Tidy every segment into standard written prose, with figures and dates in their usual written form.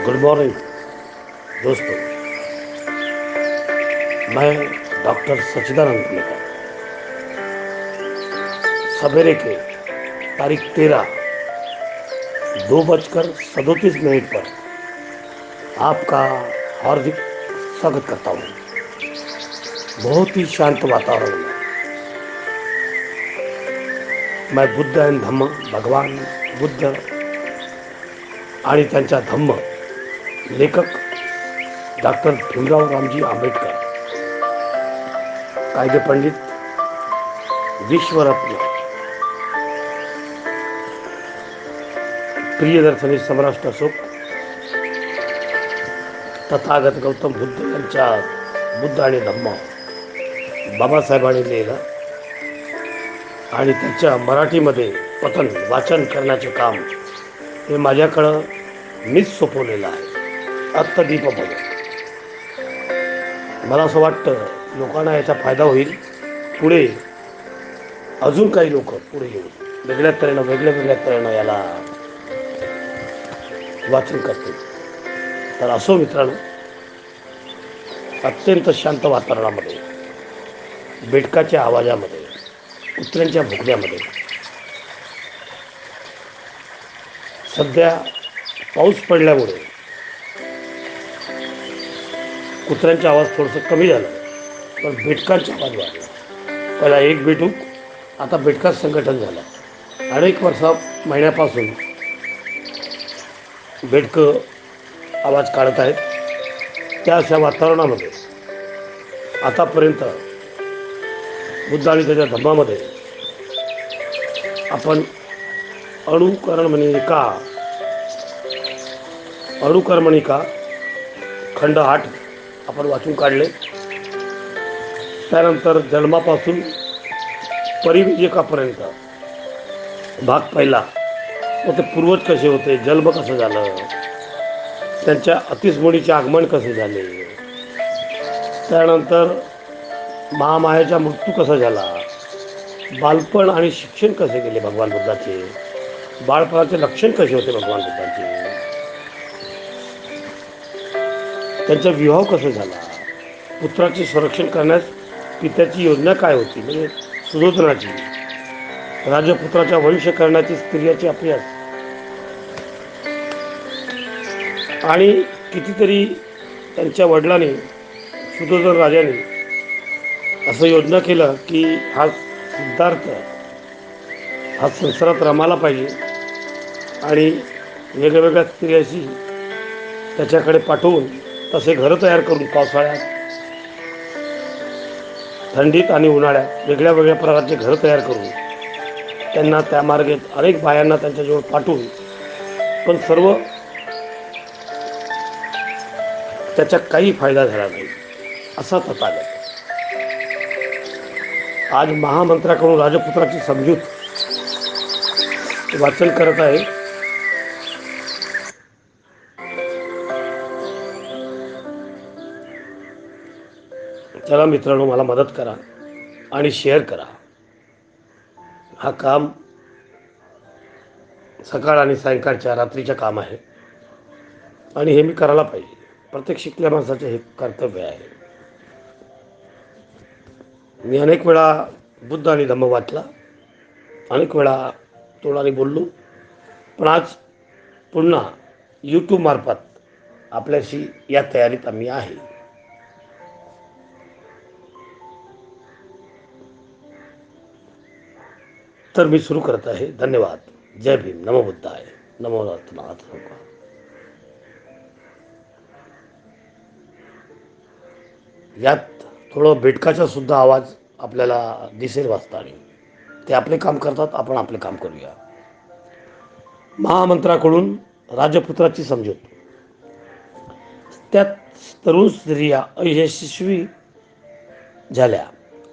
Good morning दोस्तों। मैं doctor सच्चिदानंद पुलेकर सवेरे के तारीख 13 2:37 पर आपका हार्दिक स्वागत करता हूँ। बहुत ही शांत वातावरण में मैं बुद्ध एंड धम्म, भगवान बुद्ध आणि त्यांचा धम्म, लेखक डॉक्टर भीमराव रामजी आंबेडकर, कायदे पंडित, विश्वरत्न, प्रियदर्शनी सम्राट अशोक, तथागत गौतम बुद्ध यांच्या बुद्ध आणि धम्म बाबासाहेबांनी लिहिलं आणि त्याच्या मराठीमध्ये पठण वाचन करण्याचे काम हे माझ्याकडं मीच सोपवलेलं आहे अर्थदीपमध्ये. मला असं वाटतं लोकांना याचा फायदा होईल. पुढे अजून काही लोक पुढे येऊन वेगळ्या तऱ्हेनं याला वाचन करतील. तर असो मित्रांनो, अत्यंत शांत वातावरणामध्ये, बेडकाच्या आवाजामध्ये, कुत्र्यांच्या भुकण्यामध्ये, सध्या पाऊस पडल्यामुळे कुत्र्यांचा आवाज थोडंसं कमी झाला, पण बेडकांचा आवाज वाढला. पहिला एक बेडूक, आता बेडका संघटन झालं. अनेक महिन्यापासून बेडकं आवाज काढत आहेत. त्या अशा वातावरणामध्ये आतापर्यंत बुद्ध आणि त्याच्या धम्मामध्ये आपण अणुकर्मणिका खंड 8 आपण वाचून काढले. त्यानंतर जन्मापासून परिविजकापर्यंत भाग पहिला, व ते पूर्वज कसे होते, जन्म कसं झालं, त्यांच्या अतिस्मृतीचे आगमन कसे झाले, त्यानंतर महामायाचा मृत्यू कसा झाला, बालपण आणि शिक्षण कसे गेले भगवान बुद्धाचे, बाळपणाचे लक्षण कसे होते भगवान बुद्धांचे, त्यांचा विवाह कसा झाला, पुत्राचे संरक्षण करण्यास पित्याची योजना काय होती, म्हणजे सुयोधनाची, राजपुत्राचा वंश करण्याची स्त्रियाची अभ्यास, आणि कितीतरी त्यांच्या वडिलांनी, सुयोधन राजाने असं योजना केलं की हा सिद्धार्थ हा संसारात रमायला पाहिजे आणि वेगवेगळ्या स्त्रियाशी त्याच्याकडे पाठवून तसे घरं तयार करून पावसाळ्यात, थंडीत आणि उन्हाळ्यात वेगळ्या प्रकारचे घरं तयार करून त्यांना त्या मार्गे अनेक बायांना त्यांच्याजवळ पाठवून, पण सर्व त्याचा काही फायदा झाला नाही. असा तथागत आज महामंत्र्याकडून राजपुत्राची समजूत वाचन करत आहे. चला मित्रांनो, मला मदत करा आणि शेअर करा. हा काम सकाळ आणि सायंकाळच्या रात्रीचं काम आहे आणि हे मी करायला पाहिजे. प्रत्येक शिकल्या माणसाचे हे कर्तव्य आहे. मी अनेक वेळा बुद्ध आणि धम्म वाचला, अनेक वेळा तोंडाने बोललो, पण आज पुन्हा यूट्यूब मार्फत आपल्याशी या तयारीत आम्ही आहे. तर मी सुरू करत आहे. धन्यवाद. जय भीम. नमो बुद्धाय. नमो नाथ. यात थोडं बेडकाचा सुद्धा आवाज आपल्याला दिसेल वाचताना. ते आपले काम करतात, आपण आपले काम करूया. महामंत्र्याकडून राजपुत्राची समजूत. त्यात तरुण स्त्रिया अयशस्वी झाल्या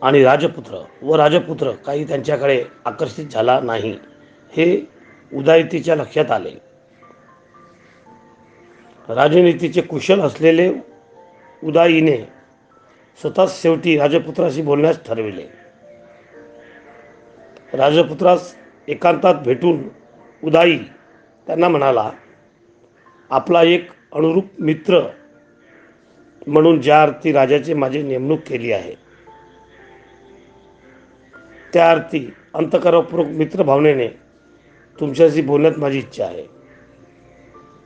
आणि राजपुत्र काही त्यांच्याकडे आकर्षित झाला नाही, हे उदायतीच्या लक्षात आले. राजनीतीचे कुशल असलेले उदाईने स्वतःच शेवटी राजपुत्राशी बोलण्यास ठरविले. राजपुत्रास एकांतात भेटून उदाई त्यांना म्हणाला, आपला एक अनुरूप मित्र म्हणून ज्या अर्थी राजाची माझी नेमणूक केली आहे, त्या अर्थी अंतःकरणपूर्वक मित्रभावनेने तुमच्याशी बोलण्यात माझी इच्छा आहे.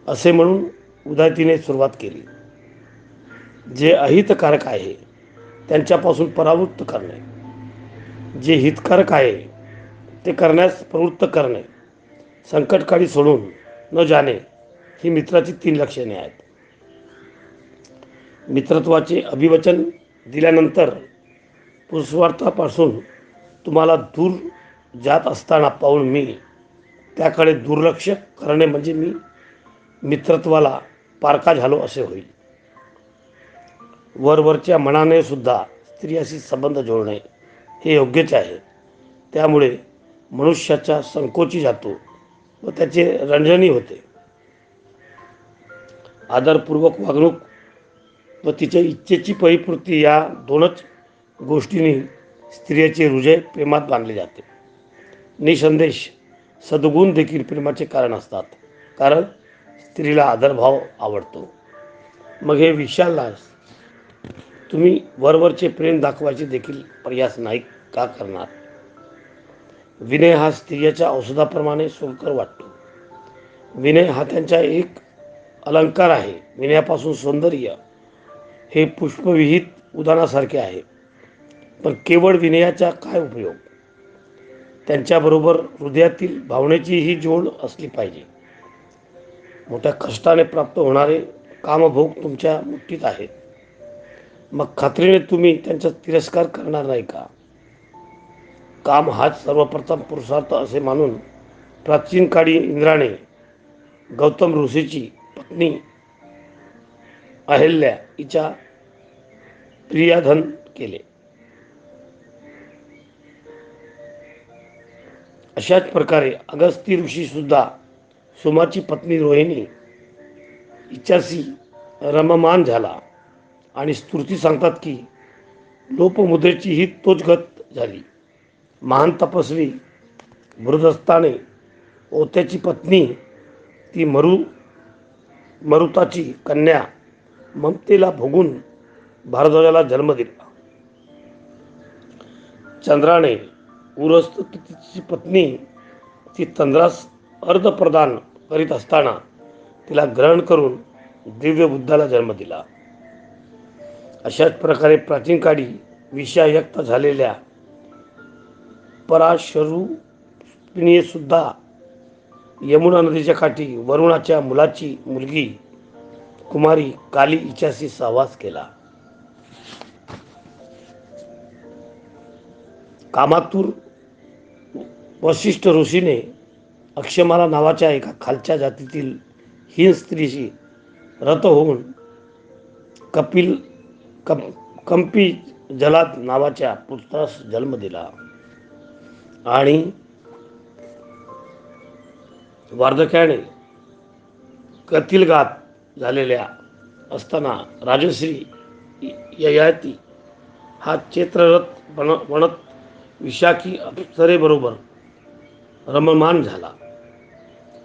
असे म्हणून उदासीने सुरुवात केली. जे अहितकारक आहे त्यांच्यापासून परावृत्त करणे, जे हितकारक आहे ते करण्यास प्रवृत्त करणे, संकटकाळी सोडून न जाणे ही मित्राची 3 लक्षणे आहेत. मित्रत्वाचे अभिवचन दिल्यानंतर पुरुषार्थापासून तुम्हाला दूर जात असताना पाहून मी त्याकडे दुर्लक्ष करणे म्हणजे मी मित्रत्वाला पारका झालो असे होईल. वरवरच्या मनाने सुद्धा स्त्रियाशी संबंध जोडणे हे योग्यच आहे. त्यामुळे मनुष्याचा संकोची जातो व त्याचे रंजनी होते. आदरपूर्वक वागणूक व तिच्या इच्छेची परिपूर्ती या 2च गोष्टींनी स्त्रियाचे हृदय प्रेमात बांधले जाते. निसंदेश सद्गुण देखील प्रेमाचे कारण असतात, कारण स्त्रीला आदरभाव आवडतो. मग हे विशाललास तुम्ही वरवरचे प्रेम दाखवायचे देखील प्रयास नाही का करणार? विनय हा स्त्रियाच्या औषधाप्रमाणे सुखकर वाटतो. विनय हा त्यांचा एक अलंकार आहे. विनयापासून सौंदर्य हे पुष्पविहित उदानासारखे आहे. पण केवळ विनयाचा काय उपयोग? त्यांच्याबरोबर हृदयातील भावनेचीही जोड असली पाहिजे. मोठ्या कष्टाने प्राप्त होणारे कामभोग तुमच्या मुठीत आहेत. मग खात्रीने तुम्ही त्यांचा तिरस्कार करणार नाही का? काम हाच सर्वप्रथम पुरुषार्थ असे मानून प्राचीन काळी इंद्राने गौतम ऋषीची पत्नी अहल्या हिच्या प्रियाधन केले. अशाच प्रकारे अगस्ती ऋषी सुद्धा सोमाची पत्नी रोहिणी हिच्याशी रममान झाला आणि स्तुती सांगतात की लोपमुद्रेची ही तोच गत झाली. महान तपस्वी बृहदस्ताने ओत्याची पत्नी ती मरुताची कन्या ममतेला भोगून भारद्वाजाला जन्म दिला. चंद्राने उरस्तीची पत्नी ती चंद्रास अर्धप्रदान करीत असताना तिला ग्रहण करून दिव्य बुद्धाला जन्म दिला. अशाच प्रकारे प्राचीन काळी विषायुक्त झालेल्या पराशरूपिणीने सुद्धा यमुना नदीच्या काठी वरुणाच्या मुलाची मुलगी कुमारी काली हिच्याशी सहवास केला. कामातूर वशिष्ठ ऋषीने अक्षमाला नावाच्या एका खालच्या जातीतील हीन स्त्रीशी रत होऊन कंपी जलाद नावाच्या पुत्रास जन्म दिला आणि वार्धक्याने कथिलघात झालेल्या असताना राजश्री ययाती हा चैत्ररथ बनत विशाखी अप्सरेबरोबर रममान झाला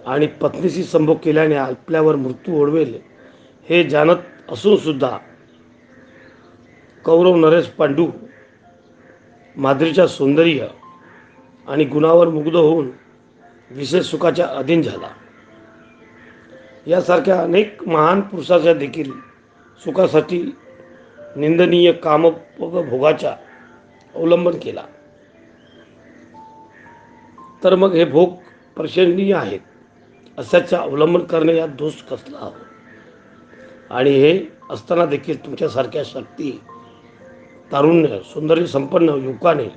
आणि पत्नीशी संभोग केल्याने आपल्यावर मृत्यू ओढवेल हे जाणत असून सुद्धा कौरव नरेश पांडू माद्रीच्या सौंदर्य आणि गुणावर मुग्ध होऊन विशेष सुखाच्या अधीन झाला. यासारख्या अनेक महान पुरुषाच्या देखील सुखासाठी निंदनीय कामभोगाचा अवलंबन केला. तर मग हे भोग प्रशंसनीय आहेत अशाचा अवलंबन करणे यात दोष कसला हवा? आणि हे असताना देखील तुमच्यासारख्या शक्ती तारुण्य सौंदर्य संपन्न युवकाने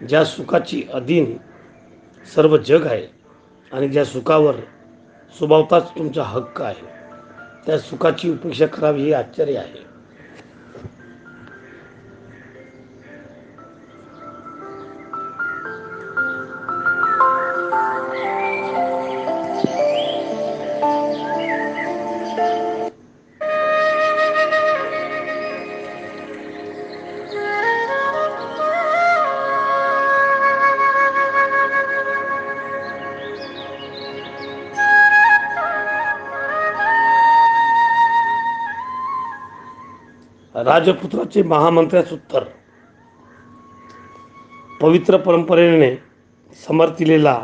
ज्या सुखाची अधीन सर्व जग आहे आणि ज्या सुखावर स्वभावताच तुमचा हक्क आहे, त्या सुखाची उपेक्षा करावी हे आश्चर्य आहे. राजपुत्राचे महामंत्र्याचे उत्तर. पवित्र परंपरेने समर्थिलेला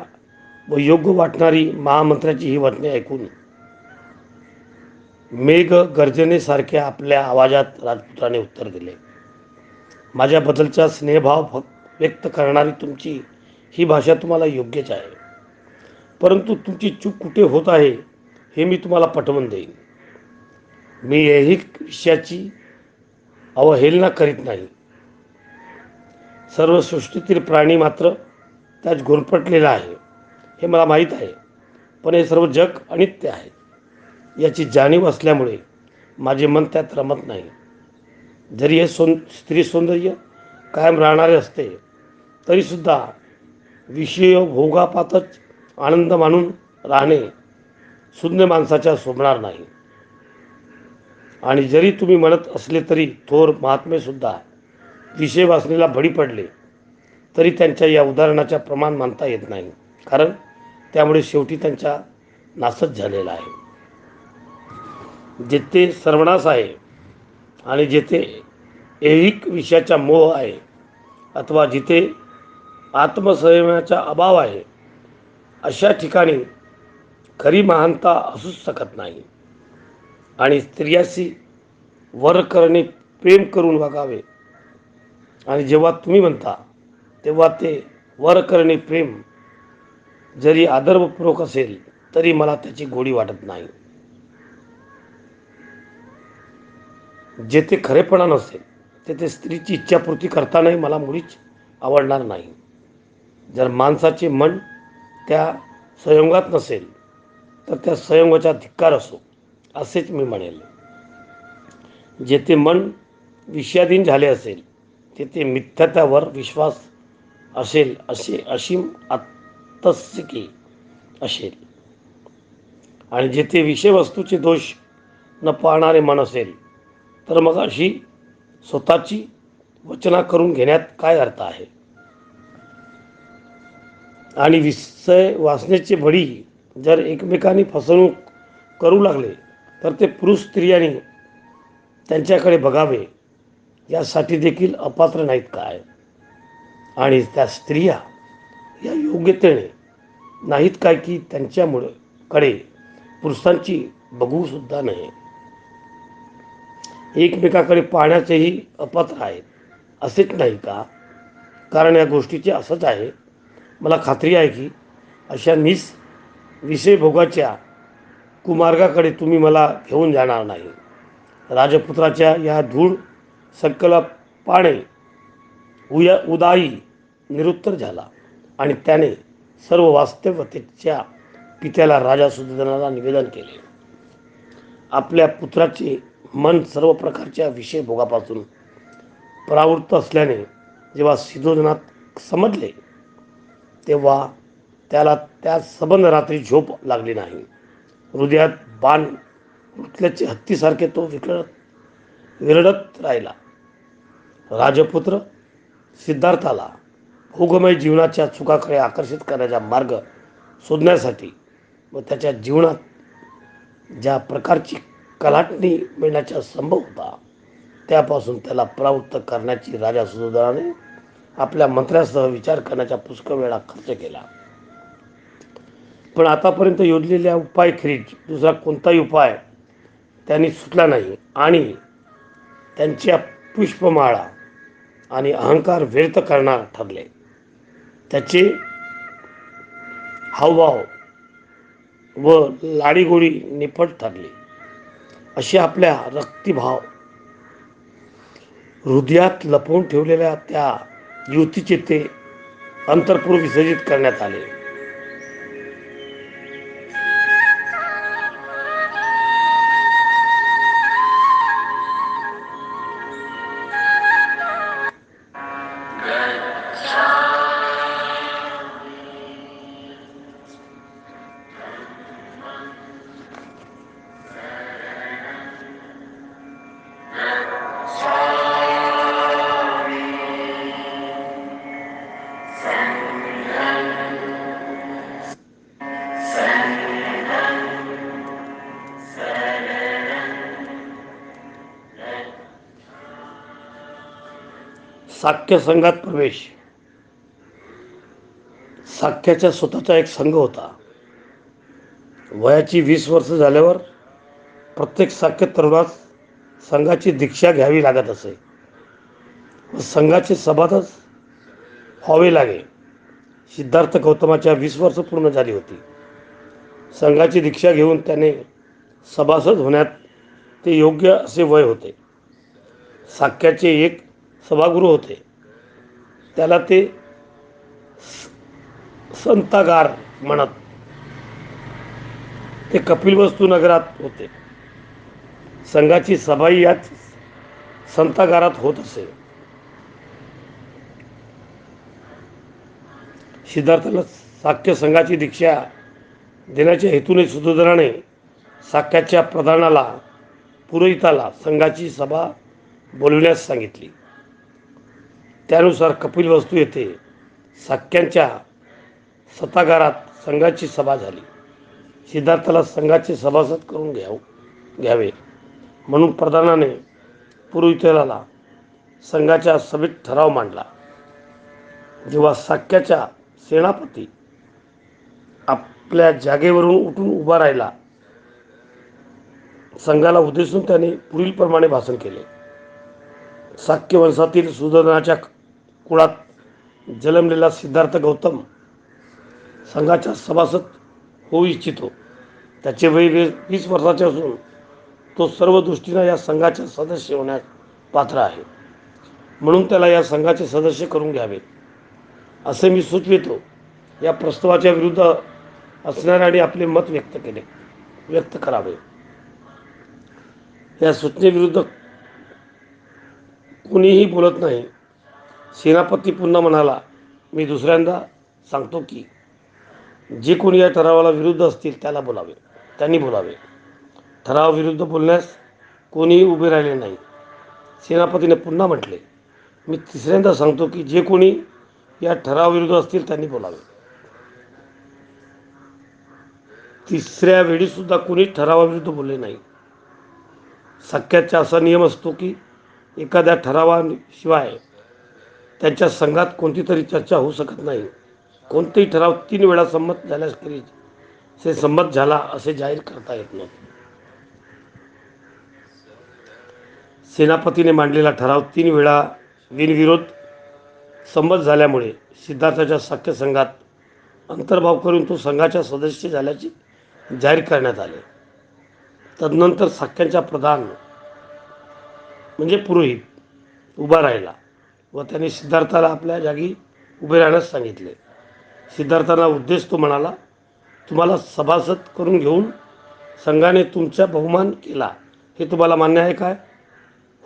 व योग्य वाटणारी महामंत्र्याची ही वचने ऐकून मेघ गर्जनेसारख्या आपल्या आवाजात राजपुत्राने उत्तर दिले. माझ्याबद्दलचा स्नेहभाव व्यक्त करणारी तुमची ही भाषा तुम्हाला योग्यच आहे, परंतु तुमची चूक कुठे होत आहे हे मी तुम्हाला पटवून देईन. मी ऐहिक विषयाची अवहेलना करीत नाही. सर्व सृष्टीतील प्राणी मात्र त्यात गुरफटलेला आहे हे मला माहीत आहे, पण हे सर्व जग अनित्य आहे याची जाणीव असल्यामुळे माझे मन त्यात रमत नाही. जरी हे स्त्री सौंदर्य कायम राहणारे असते तरीसुद्धा विषय भोगापातच आनंद मानून राहणे शून्य माणसाच्या शोभणार नाही. आणि जरी तुम्ही म्हणत असले तरी थोर महात्मेसुद्धा विषय वासनेला बळी पडले तरी त्यांच्या या उदाहरणाच्या प्रमाण मानता येत नाही, कारण त्यामुळे शेवटी त्यांचा नाशच झालेला आहे. जेथे सर्वनाश आहे आणि जेथे ऐहिक विषयाचा मोह आहे अथवा जिथे आत्मसंयमाचा अभाव आहे, अशा ठिकाणी खरी महानता असूच शकत नाही. आणि स्त्रियाशी वर करणे प्रेम करून वागावे, आणि जेव्हा तुम्ही म्हणता तेव्हा ते वर करणे प्रेम जरी आदरपूर्वक असेल तरी मला त्याची गोडी वाटत नाही. जेथे खरेपणा नसेल तेथे स्त्रीची इच्छापूर्ती करतानाही मला मुळीच आवडणार नाही. जर माणसाचे मन त्या संयोगात नसेल तर त्या संयोगाचा धिक्कार असो असेच मी म्हणेल. जेथे मन विषयाधीन झाले असेल तेथे मिथ्यात्वावर विश्वास असेल, असे असीम आत्मस्तिकी असेल. आणि जेथे विषयवस्तूचे दोष न पाहणारे मन असेल तर मग अशी स्वतःची वचना करून घेण्यात काय अर्थ आहे. आणि विषय वासनेचे बळी जर एकमेकांनी फसवणूक करू लागले तर ते पुरुष स्त्रियांनी त्यांच्याकडे बघावे यासाठी देखील अपात्र नाहीत काय. आणि त्या स्त्रिया या योग्यतेने नाहीत काय की त्यांच्यामुळे कडे पुरुषांची बघू सुद्धा नये. एकमेकाकडे पाहण्याचेही अपात्र आहेत असेच नाही का. कारण या गोष्टीचे असंच आहे. मला खात्री आहे की अशा विषय भोगाच्या कुमार्गाकडे तुम्ही मला घेऊन जाणार नाही. राजपुत्राच्या या धूळ संकल्पाने उदाई निरुत्तर झाला आणि त्याने सर्व वास्तवतेच्या पित्याला राजा सुधोधनाला निवेदन केले. आपल्या पुत्राचे मन सर्व प्रकारच्या विषय भोगापासून परावृत्त असल्याने जेव्हा सुधोधनात समजले तेव्हा त्याला त्या सबंध रात्री झोप लागली नाही. हृदयात बाण रुतल्याचे हत्तीसारखे तो विरडत राहिला. राजपुत्र सिद्धार्थाला भोगमय जीवनाच्या चुकाकडे आकर्षित करण्याचा मार्ग शोधण्यासाठी व त्याच्या जीवनात ज्या प्रकारची कलाटणी मिळण्याचा संभव होता त्यापासून त्याला परावृत्त करण्याची राजा सुधोधनाने आपल्या मंत्र्यासह विचार करण्याचा पुष्कळ वेळा खर्च केला. पण आतापर्यंत योजलेल्या उपायाखेरीज दुसरा कोणताही उपाय त्यांनी सुचला नाही आणि त्यांच्या पुष्पमाळा आणि अहंकार व्यर्थ करणार ठरले. त्याचे हावभाव व लाडीगोडी निफट ठरली. असे आपल्या रक्तिभाव हृदयात लपवून ठेवलेल्या त्या युवतीचे ते अंतरपूर विसर्जित करण्यात आले. साख्य संघात प्रवेश. साख्याचा स्वतःचा एक संघ होता. वयाची 20 वर्ष झाल्यावर प्रत्येक साख्य तरुणास संघाची दीक्षा घ्यावी लागत असे व संघाचे सभासद व्हावे लागे. सिद्धार्थ गौतमाच्या 20 वर्ष पूर्ण झाली होती. संघाची दीक्षा घेऊन त्याने सभासद होण्यात ते योग्य असे वय होते. साख्याचे एक सभागृह होते. त्याला ते संतागार म्हणत. ते कपिलवस्तू नगरात होते. संघाची सभाही याच संतागारात होत असे. सिद्धार्थाला साख्य संघाची दीक्षा देण्याच्या हेतूने सुधोधनाने साख्याच्या प्रधानाला पुरोहिताला संघाची सभा बोलविण्यास सांगितली. त्यानुसार कपिलवस्तू येथे साख्यांच्या सतागारात संघाची सभा झाली. सिद्धार्थाला संघाचे सभासद करून घ्यावे म्हणून प्रधानाने पुरोहिताला संघाच्या सभेत ठराव मांडला. जेव्हा साख्याचा सेनापती आपल्या जागेवरून उठून उभा राहिला, संघाला उद्देशून त्याने पुढील प्रमाणे भाषण केले. साख्य वंशातील सुधोधनाच्या कुळात जन्मलेला सिद्धार्थ गौतम संघाचा सभासद होऊ इच्छितो. त्याचे वय 20 वर्षाचे असून तो सर्व दृष्टीने या संघाचा सदस्य होण्यास पात्र आहे. म्हणून त्याला या संघाचे सदस्य करून घ्यावे असे मी सुचवितो. या प्रस्तावाच्या विरुद्ध असणाऱ्याने आपले मत व्यक्त करावे. या सूचनेविरुद्ध कोणीही बोलत नाही. सेनापती पुन्हा म्हणाला, मी दुसऱ्यांदा सांगतो की जे कोणी या ठरावाला विरुद्ध असतील त्यांनी बोलावे. ठरावाविरुद्ध बोलण्यास कोणीही उभे राहिले नाही. सेनापतीने पुन्हा म्हटले, मी तिसऱ्यांदा सांगतो की जे कोणी या ठरावाविरुद्ध असतील त्यांनी बोलावे. तिसऱ्या वेळी सुद्धा कोणी ठरावाविरुद्ध बोलले नाही. साख्याचा असा नियम असतो की एखाद्या ठरावाशिवाय त्यांच्या संघात कोणती तरी चर्चा होऊ शकत नाही. कोणतेही ठराव 3 वेळा संमत झाल्याखेरीज ते संमत झाला असे जाहीर करता येत नाही. सेनापतीने मांडलेला ठराव 3 वेळा बिनविरोध संमत झाल्यामुळे सिद्धार्थाच्या साख्य संघात अंतर्भाव करून तो संघाचा सदस्य झाल्याचे जाहीर करण्यात आले. तदनंतर साख्यांचा प्रधान म्हणजे पुरोहित उभा राहिला व त्याने सिद्धार्थाला आपल्या जागी उभे राहण्यास सांगितले. सिद्धार्थाला उद्देश तो म्हणाला, तुम्हाला सभासद करून घेऊन संघाने तुमचा बहुमान केला हे तुम्हाला मान्य आहे काय?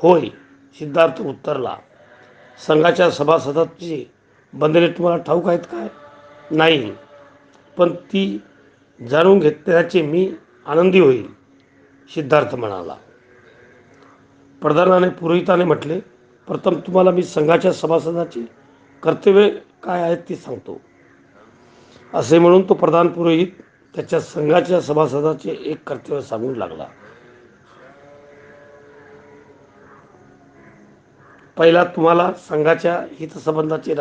होय, सिद्धार्थ उत्तरला. संघाच्या सभासदाची बंधने तुम्हाला ठाऊक आहेत काय? नाही, पण ती जाणून घेतल्याचे मी आनंदी होईल, सिद्धार्थ म्हणाला. प्रधानाने पुरोहिताने म्हटले, प्रथम तुम्हाला मी संघाच्या सभासदाची कर्तव्य काय आहेत ते सांगतो. असे म्हणून तो प्रधान पुरोहित त्याच्या संघाच्या सभासदाचे एक कर्तव्य सांगू लागला. पहिला, तुम्हाला संघाच्या हितसंबंधाचे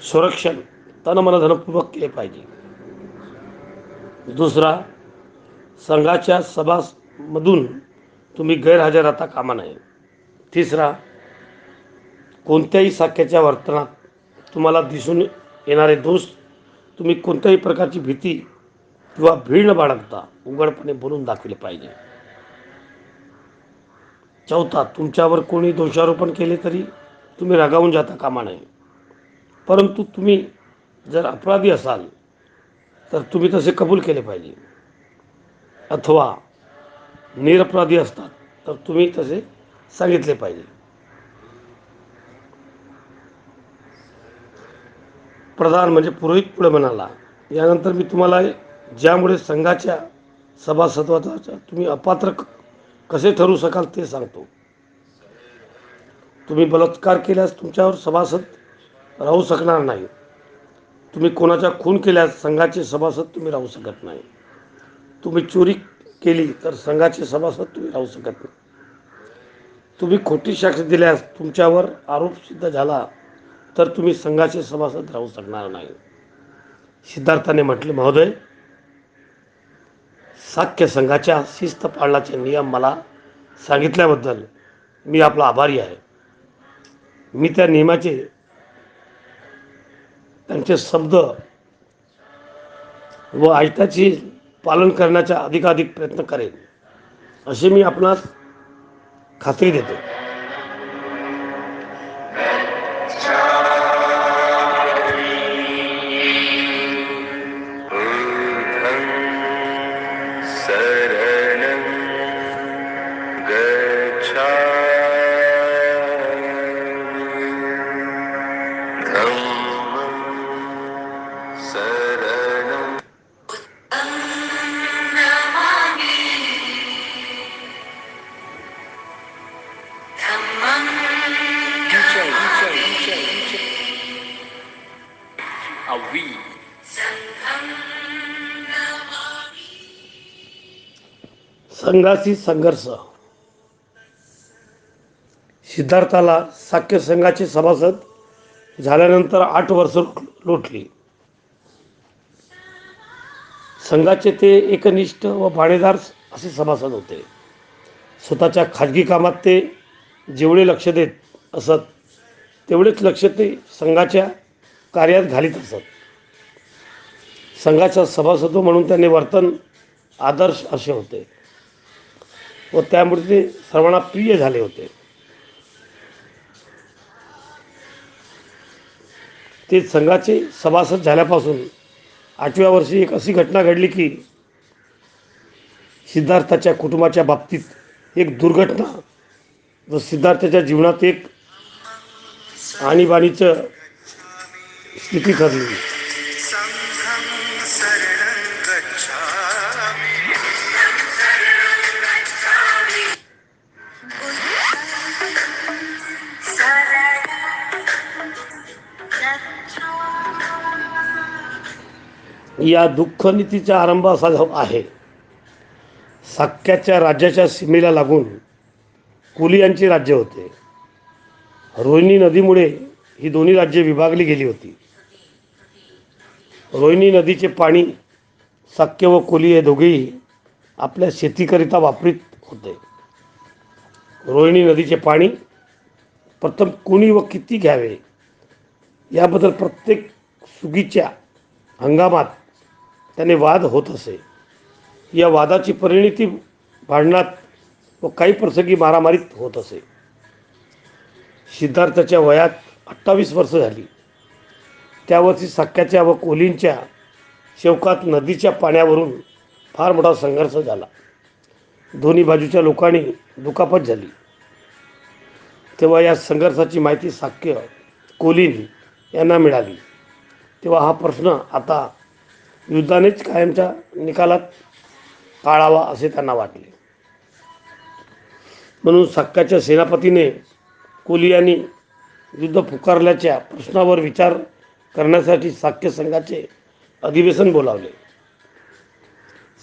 संरक्षण तनमनधनपूर्वक केले पाहिजे. दुसरा, संघाच्या सभामधून तुम्ही गैरहजर राहता कामा नये. तिसरा, कोणत्याही साख्याच्या वर्तनात तुम्हाला दिसून येणारे दोष तुम्ही कोणत्याही प्रकारची भीती किंवा भीड न बाळगता उघडपणे बोलून दाखवले पाहिजे. चौथा, तुमच्यावर कोणी दोषारोपण केले तरी तुम्ही रागावून जाता कामा नये. परंतु तुम्ही जर अपराधी असाल तर तुम्ही तसे कबूल केले पाहिजे, अथवा निरपराधी असतात तर तुम्ही तसे सांगितले पाहिजे. प्रधान म्हणजे पुरोहित पुढे म्हणाला, यानंतर मी तुम्हाला ज्यामुळे संघाच्या सभासदत्वाचा तुम्ही अपात्र कसे ठरू शकाल ते सांगतो. तुम्ही बलात्कार केल्यास तुमच्यावर सभासद राहू शकणार नाही. तुम्ही कोणाचा खून केल्यास संघाचे सभासद तुम्ही राहू शकत नाही. तुम्ही चोरी केली तर संघाचे सभासद तुम्ही राहू शकत नाही. तुम्ही खोटी साक्ष दिल्यास तुमच्यावर आरोप सिद्ध झाला तर तुम्ही संघाचे सभासद राहू शकणार नाही. सिद्धार्थाने म्हटले, महोदय, साख्य संघाच्या शिस्त पाळण्याचे नियम मला सांगितल्याबद्दल मी आपला आभारी आहे. मी त्या नियमाचे त्यांचे शब्द व आयताचे पालन करण्याचा अधिकाधिक प्रयत्न करेन अशी मी आपणास खात्री देतो. संघाशी संघर्ष. सिद्धार्थाला साख्य संघाचे सभासद झाल्यानंतर 8 वर्ष लोटली. संघाचे ते एकनिष्ठ व बाणेदार असे सभासद होते. स्वतःच्या खाजगी कामात ते जेवढे लक्ष देत असत तेवढेच लक्ष ते संघाच्या कार्यात घालीत असत. संघाचा सभासद म्हणून त्यांनी वर्तन आदर्श असे होते व त्यामुळे ते सर्वांना प्रिय झाले होते. ते संघाचे सभासद झाल्यापासून 8व्या वर्षी एक अशी घटना घडली की सिद्धार्थाच्या कुटुंबाच्या बाबतीत एक दुर्घटना व सिद्धार्थाच्या जीवनात एक आणीबाणीचं स्थिती ठरली. या दुःखनीतीचा आरंभ असा आहे. साक्याच्या राज्याच्या सीमेला लागून कोलियांचे राज्य होते. रोहिणी नदीमुळे ही दोन्ही राज्ये विभागली गेली होती. रोहिणी नदीचे पाणी साक्य व कोली हे दोघेही आपल्या शेतीकरिता वापरीत होते. रोहिणी नदीचे पाणी प्रथम कोणी व किती घ्यावे याबद्दल प्रत्येक सुगीच्या हंगामात त्याने वाद होत असे. या वादाची परिणिती भांडणात व काही प्रसंगी मारामारीत होत असे. सिद्धार्थाच्या वयात 28 वर्ष झाली. त्यावर्षी साक्याच्या व कोलींच्या शेवकात नदीच्या पाण्यावरून फार मोठा संघर्ष झाला. दोन्ही बाजूच्या लोकांनी दुखापत झाली. तेव्हा या संघर्षाची माहिती साक्य कोलीन यांना मिळाली. तेव्हा हा प्रश्न आता युद्धानेच कायमच्या निकालात टाळावा असे त्यांना वाटले. म्हणून साक्याच्या सेनापतीने कोली यांनी युद्ध पुकारल्याच्या प्रश्नावर विचार करण्यासाठी साक्य संघाचे अधिवेशन बोलावले.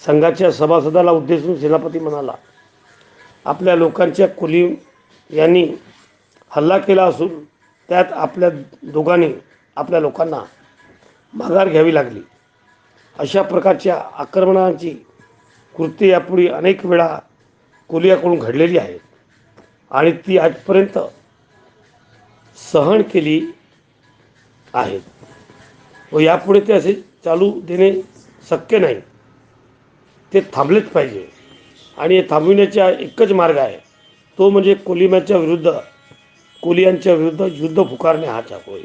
संघाच्या सभासदाला उद्देशून सेनापती म्हणाला, आपल्या लोकांच्या कोली यांनी हल्ला केला असून त्यात आपल्या दोघांनी आपल्या लोकांना माघार घ्यावी लागली. अशा प्रकारच्या आक्रमणांची कृत्ये यापूर्वी अनेक वेळा कोलियाकडून घडलेली आहेत आणि ती आजपर्यंत सहन केली आहेत व यापुढे ते असे चालू देणे शक्य नाही. ते थांबलेच पाहिजे आणि हे थांबविण्याचा एकच मार्ग आहे, तो म्हणजे कोलियांच्या विरुद्ध युद्ध पुकारणे हाच होय.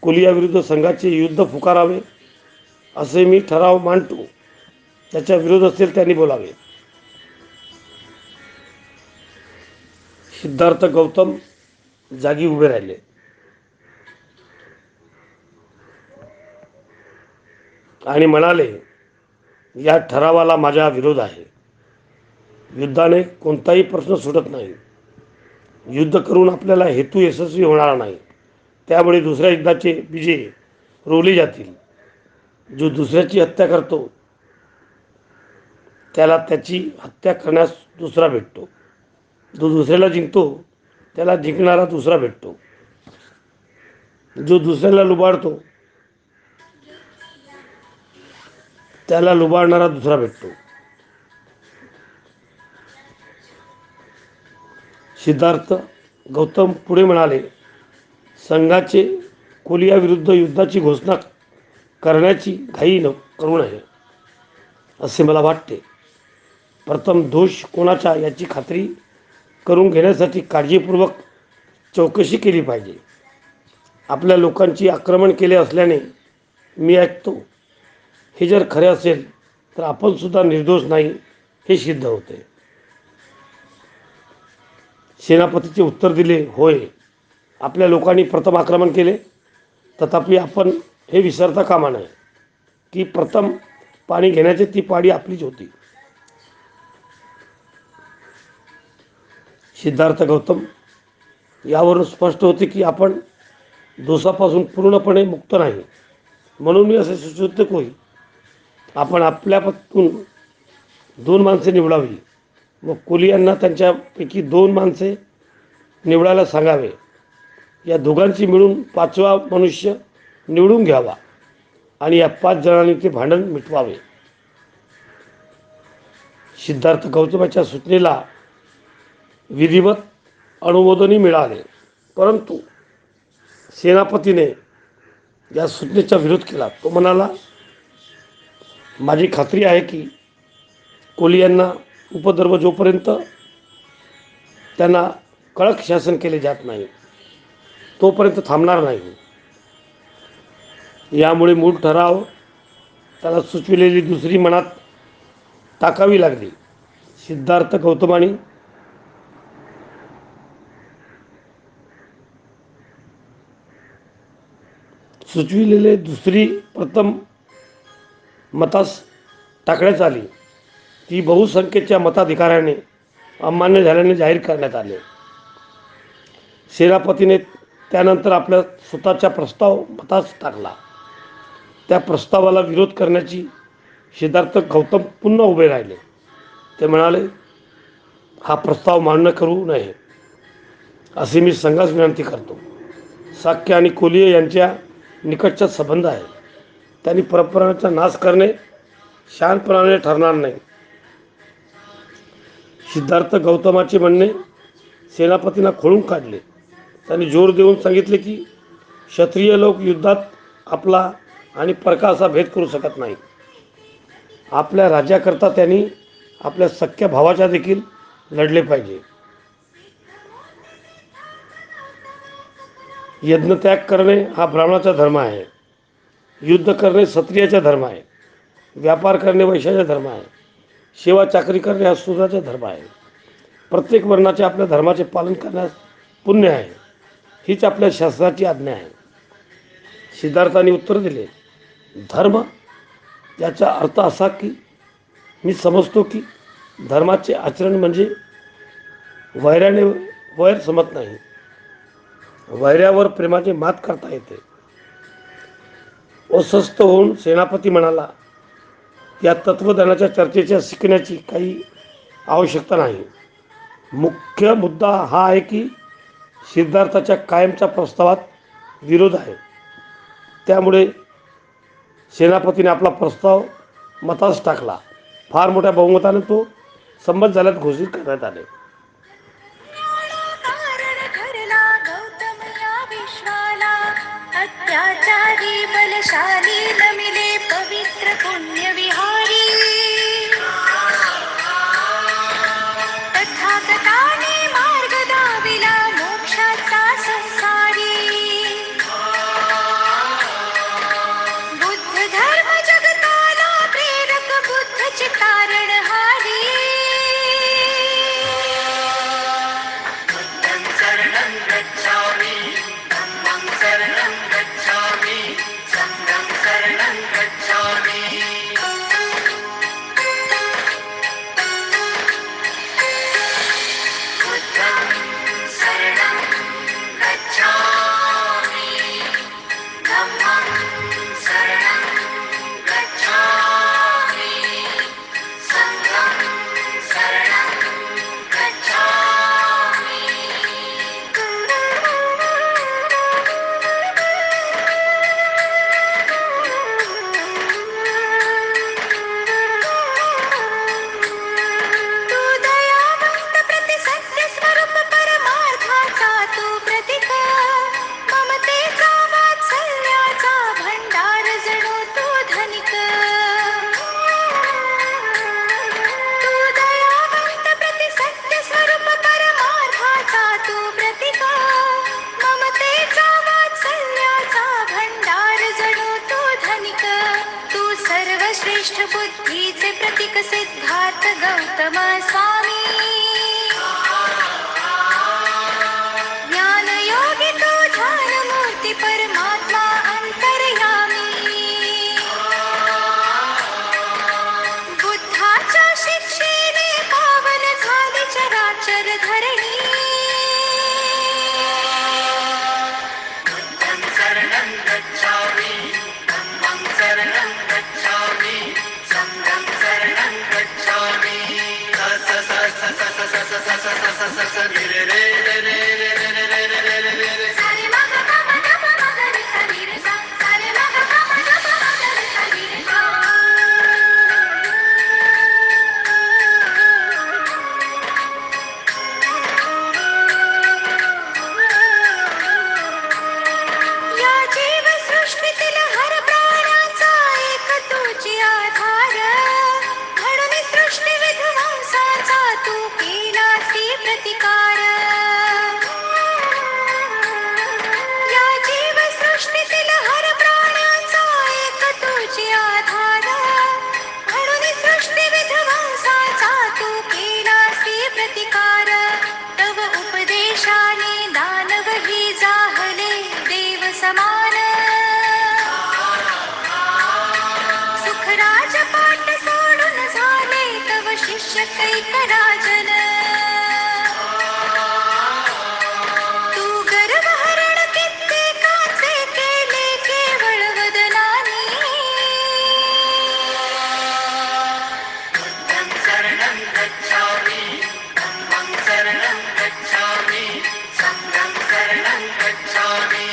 कोलियाविरुद्ध संघाचे युद्ध पुकारावे असे मी ठराव मांडतो. त्याच्या विरोध असेल त्यांनी बोलावे. सिद्धार्थ गौतम जागी उभे राहिले. आणि म्हणाले, या ठरावाला माझा विरोध आहे. युद्धाने कोणताही प्रश्न सुटत नाही. युद्ध करून आपल्याला हेतू यशस्वी होणार नाही. त्यामुळे दुसऱ्या युद्धाचे बीजे रोवली जातील. जो दुसऱ्याची हत्या करतो त्याला त्याची हत्या करण्यास दुसरा भेटतो. जो दुसऱ्याला जिंकतो त्याला जिंकणारा दुसरा भेटतो. जो दुसऱ्याला लुबाडतो त्याला लुबाडणारा दुसरा भेटतो. सिद्धार्थ गौतम पुढे म्हणाले, संघाचे कोलिया विरुद्ध युद्धाची घोषणा करण्याची घाई करू नये असे मला वाटते. प्रथम दोष कोणाचा याची खात्री करून घेण्यासाठी काळजीपूर्वक चौकशी केली पाहिजे. आपल्या लोकांची आक्रमण केले असल्याने मी ऐकतो हे जर खरे असेल तर आपण सुद्धा निर्दोष नाही हे सिद्ध होते. सेनापतीचे उत्तर दिले, होय, आपल्या लोकांनी प्रथम आक्रमण केले. तथापि आपण हे विसरता कामा नये की प्रथम पाणी घेण्याची ती पाडी आपलीच होती. सिद्धार्थ गौतम, यावरून स्पष्ट होते की आपण दोषापासून पूर्णपणे मुक्त नाही. म्हणून मी असे सुचवतो की आपण आपल्यापासून 2 माणसे निवडावी व कोलियांना त्यांच्यापैकी 2 माणसे निवडायला सांगावे. या दोघांची मिळून 5वा मनुष्य निवडून घ्यावा आणि या 5 जणांनी ते भांडण मिटवावे. सिद्धार्थ गौतमाच्या सूचनेला विधिवत अनुमोदनही मिळाले, परंतु सेनापतीने या सूचनेचा विरोध केला. तो म्हणाला, माझी खात्री आहे की कोलियांना उपद्रव जोपर्यंत त्यांना कडक शासन केले जात नाही तोपर्यंत थांबणार नाही. यामुळे मूळ ठराव त्याला सुचविलेली दुसरी मनात टाकावी लागली. सिद्धार्थ गौतमाने सुचविलेले दुसरी प्रथम मतास टाकण्यात आली. ती बहुसंख्येच्या मताधिकाऱ्याने अमान्य झाल्याने जाहीर करण्यात आले. सेनापतीने त्यानंतर आपल्या स्वतःचा प्रस्ताव मतास टाकला. त्या प्रस्तावाला विरोध करण्याची सिद्धार्थ गौतम पुन्हा उभे राहिले. ते म्हणाले, हा प्रस्ताव मान्य करू नये असे मी संघास विनंती करतो. शाक्य आणि कोलिय यांच्या निकटचा संबंध आहे. त्यांनी परंपरांचा नाश करणे शहाणपणाने ठरणार नाही. सिद्धार्थ गौतमाचे म्हणणे सेनापतींना खोडून काढले. त्यांनी जोर देऊन सांगितले की क्षत्रिय लोक युद्धात आपला आणि परका असा भेद करू शकत नाही. आपल्या राज्याकरता त्यांनी आपल्या सख्या भावाच्या देखील लढले पाहिजे. यज्ञत्याग करणे हा ब्राह्मणाचा धर्म आहे. युद्ध करणे क्षत्रियाचा धर्म आहे. व्यापार करणे वैश्याचा धर्म आहे. सेवा चाकरी करणे हा शूद्राचा धर्म आहे. प्रत्येक वर्णाचे आपल्या धर्माचे पालन करण्यास पुण्य आहे. हीच आपल्या शास्त्राची आज्ञा आहे. सिद्धार्थाने उत्तर दिले, धर्म याचा अर्थ असा की मी समजतो की धर्माचे आचरण म्हणजे वैराने वैर समत नाही. वैऱ्यावर प्रेमाने मात करता येते. अस्वस्थ होऊन सेनापती म्हणाला, या तत्वज्ञानाच्या चर्चेच्या शिकण्याची काही आवश्यकता नाही. मुख्य मुद्दा हा आहे की सिद्धार्थाच्या कायमच्या प्रस्तावात विरोध आहे. त्यामुळे सेनापतीने आपला प्रस्ताव मतास टाकला. फार मोठ्या बहुमताने तो संमत झाल्यात घोषित करण्यात आले. अत्याचारी बलशाली नमिले पवित्र पुण्य विहारी तथागताने मार्ग दाविला मोक्षाचा संसारी बुद्ध धर्म जगताला प्रेरक बुद्ध चे तारणहारी बुद्धं शरणं गच्छामि धम्मं शरणं गच्छामि संघं शरणं गच्छामि बुद्धं शरणं गच्छामि धम्मं शरणं गच्छामि संघं शरणं गच्छामि प्रतीक ममतेचा वात्सल्याचा भंडार जणू तू धनिक तू दयावंत प्रति सत्य स्वरूप परमार्थाचा तू प्रतीक ममतेचा वात्सल्याचा भंडार जणू तू धनिक तू सर्वश्रेष्ठ बुद्धीचे प्रतीक सिद्धार्थ गौतम स्वामी ज्ञानयोगी तू ध्यानमूर्ती परमात्मा अंतर्यामी बुद्धाच्या शिक्षेने पावन झाली चराचर धरणी बुद्धं शरणं गच्छामि धम्मं शरणं गच्छामि संघं शरणं गच्छामि स स स स स स स स स स स स रे रे रे रे रे रे रे रे रे रे रे रे सारे मग पम गप मग रे सा रे रे सा सारे मग पम गप मग रे सा रे रे सा या जीव सृष्टीतील हर प्राण्याचा एक तुझी आधार म्हणून सृष्टी विध्वंसाचा तू केलासी प्रतिकार या जीव सृष्टीतील हर प्राण्याचा एक तुझी आधार म्हणून सृष्टी विध्वंसाचा तू केलासी प्रतिकार तव उपदेशाने दानव ही जाहले देव समान सुखराज पाठ सोडून झाले तव शिष्य कैक राजन तू गर्भहरण कित्येकाचे केले केवळ वदनाने बुद्धं शरणं गच्छामि धम्मं शरणं गच्छामि संघं शरणं गच्छामि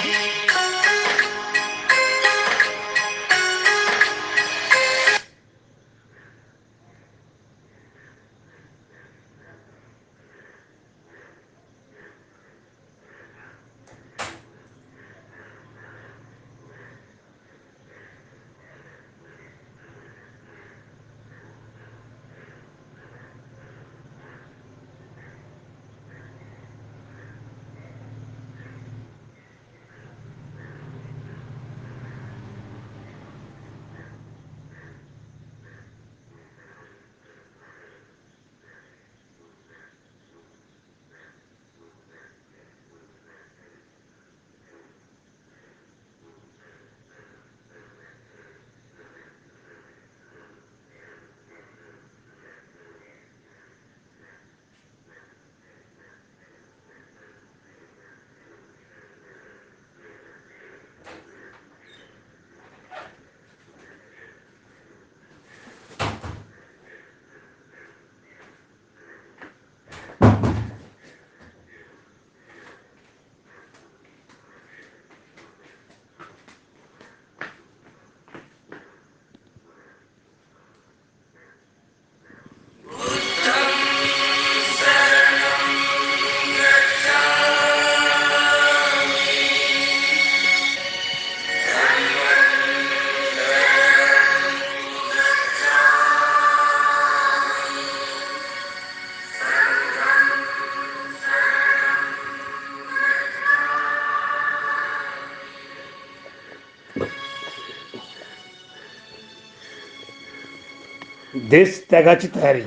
देश त्यागाची तयारी.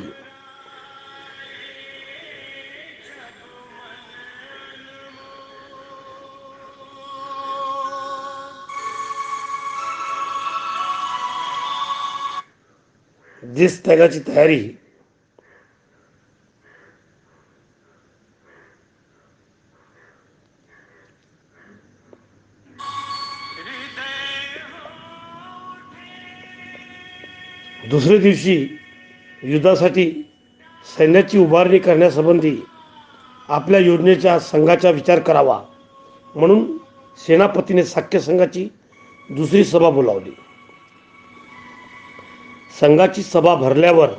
देश त्यागाची तयारी दुसऱ्या दिवशी युद्धासाठी सैन्याची उभारणी करण्यासंबंधी आपल्या योजनेच्या संघाचा विचार करावा म्हणून सेनापतीने साख्य संघाची दुसरी सभा बोलावली. संघाची सभा भरल्यावर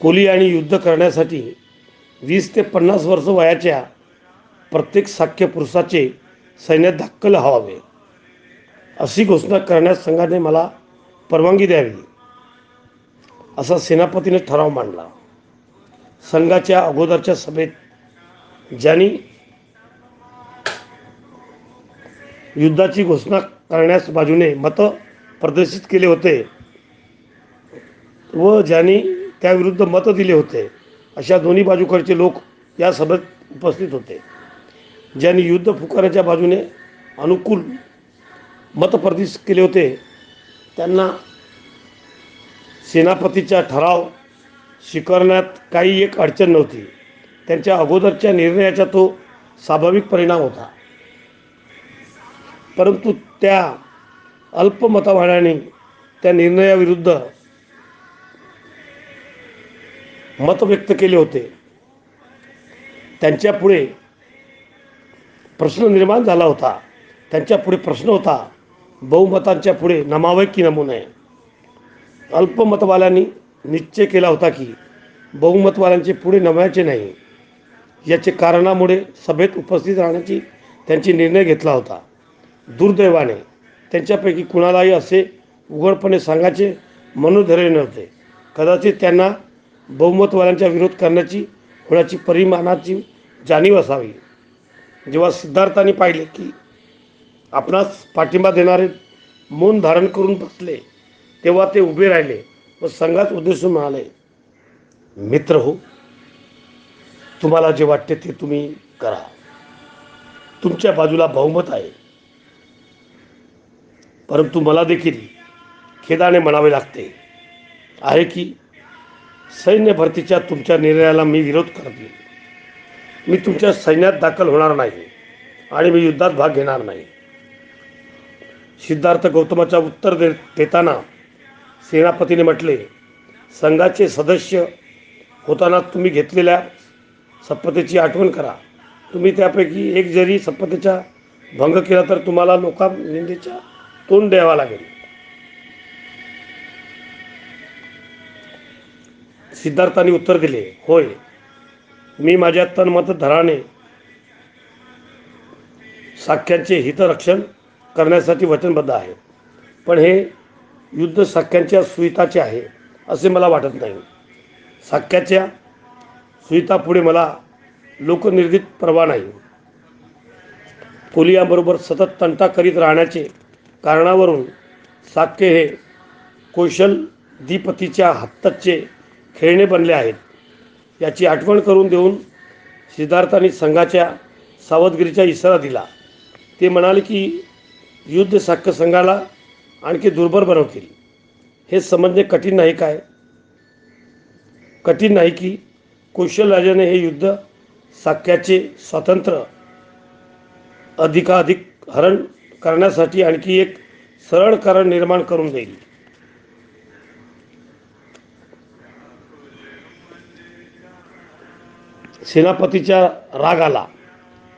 कोली आणि युद्ध करण्यासाठी 20 ते 50 वर्ष वयाच्या प्रत्येक साख्य पुरुषाचे सैन्यात दाखल व्हावे अशी घोषणा करण्यास संघाने मला परवानगी द्यावी असा सेनापतीने ठराव मांडला. संघाच्या अगोदरच्या सभेत ज्यांनी युद्धाची घोषणा करण्यास बाजूने मत प्रदर्शित केले होते व ज्यांनी त्याविरुद्ध मत दिले होते अशा दोन्ही बाजूकडचे लोक या सभेत उपस्थित होते. ज्यांनी युद्ध पुकारण्याच्या बाजूने अनुकूल मत प्रदर्शित केले होते त्यांना सेनापतीचा ठराव स्वीकारण्यात काही एक अडचण नव्हती. त्यांच्या अगोदरच्या निर्णयाचा तो स्वाभाविक परिणाम होता. परंतु त्या अल्पमतवाद्यांनी त्या निर्णयाविरुद्ध मत व्यक्त केले होते. त्यांच्यापुढे प्रश्न निर्माण झाला होता. त्यांच्यापुढे प्रश्न होता, बहुमतांच्या पुढे नमावे की नमू नये. अल्पमतवाल्यांनी निश्चय केला होता की बहुमतवाल्यांचे पुढे नमायचे नाही. याचे कारणामुळे सभेत उपस्थित राहण्याची त्यांची निर्णय घेतला होता. दुर्दैवाने त्यांच्यापैकी कुणालाही असे उघडपणे सांगायचे मनोधैर्य नव्हते. कदाचित त्यांना बहुमतवाल्यांचा विरोध करण्याची होण्याची परिमाणाची जाणीव असावी. जेव्हा सिद्धार्थाने पाहिले की आपणास पाठिंबा देणारे मौन धारण करून बसले तेव्हा ते उभे राहिले व संघात उद्देशून म्हणाले, मित्र हो, तुम्हाला जे वाटते ते तुम्ही करा. तुमच्या बाजूला बहुमत आहे. परंतु मला देखील खेदाने म्हणावे लागते आहे की सैन्य भरतीच्या तुमच्या निर्णयाला मी विरोध करते. मी तुमच्या सैन्यात दाखल होणार नाही आणि मी युद्धात भाग घेणार नाही. सिद्धार्थ गौतमाचा उत्तर देताना सेनापतीने म्हटले, संघाचे सदस्य होताना तुम्ही घेतलेल्या शपथेची आठवण करा. तुम्ही त्यापैकी एक जरी शपथेचा भंग केला तर तुम्हाला लोकांनिंदेच्या तोंड द्यावा लागेल. सिद्धार्थाने उत्तर दिले, होय, मी माझ्या तन्मत धराने साख्यांचे हितरक्षण करण्यासाठी वचनबद्ध आहे. पण हे युद्ध साख्यांच्या सुहिताचे आहे असे मला वाटत नाही. साख्याच्या सुहितापुढे मला लोकनिर्मित पर्वा नाही. कोलियांबरोबर सतत तंटा करीत राहण्याचे कारणावरून साख्य हे कौशलधिपतीच्या हत्तीचे खेळणे बनले आहेत. याची आठवण करून देऊन सिद्धार्थाने संघाच्या सावधगिरीचा इशारा दिला. ते म्हणाले की युद्ध साख्य संघाला आणखी दुर्बल बनवतील. हे समजणे कठीण नाही काय? कठीण नाही की कौशलराजाने हे युद्ध साख्याचे स्वातंत्र्य अधिकाधिक हरण करण्यासाठी आणखी एक सरळ कारण निर्माण करून देईल. सेनापतीचा राग आला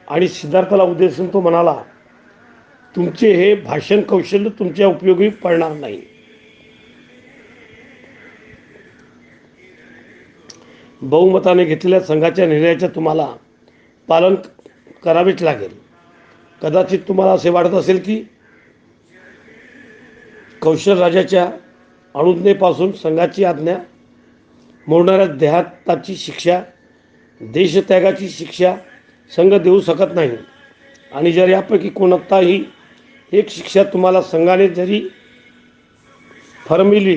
आणि सिद्धार्थाला उद्देशून तो म्हणाला, तुमचे हे भाषण कौशल्य तुमच्या उपयोगी पडणार नाही. बहुमताने घेतलेल्या संघाच्या निर्णयाचे तुम्हाला पालन करावेच लागेल. कदाचित तुम्हाला असे वाटत असेल की कौशल राजाच्या अनुज्ञेपासून संघाची आज्ञा मोडणाऱ्या देहाताची शिक्षा, देशत्यागाची शिक्षा संघ देऊ शकत नाही. आणि जर यापैकी कोणताही एक शिक्षा तुम्हाला संघाने जरी फरमिली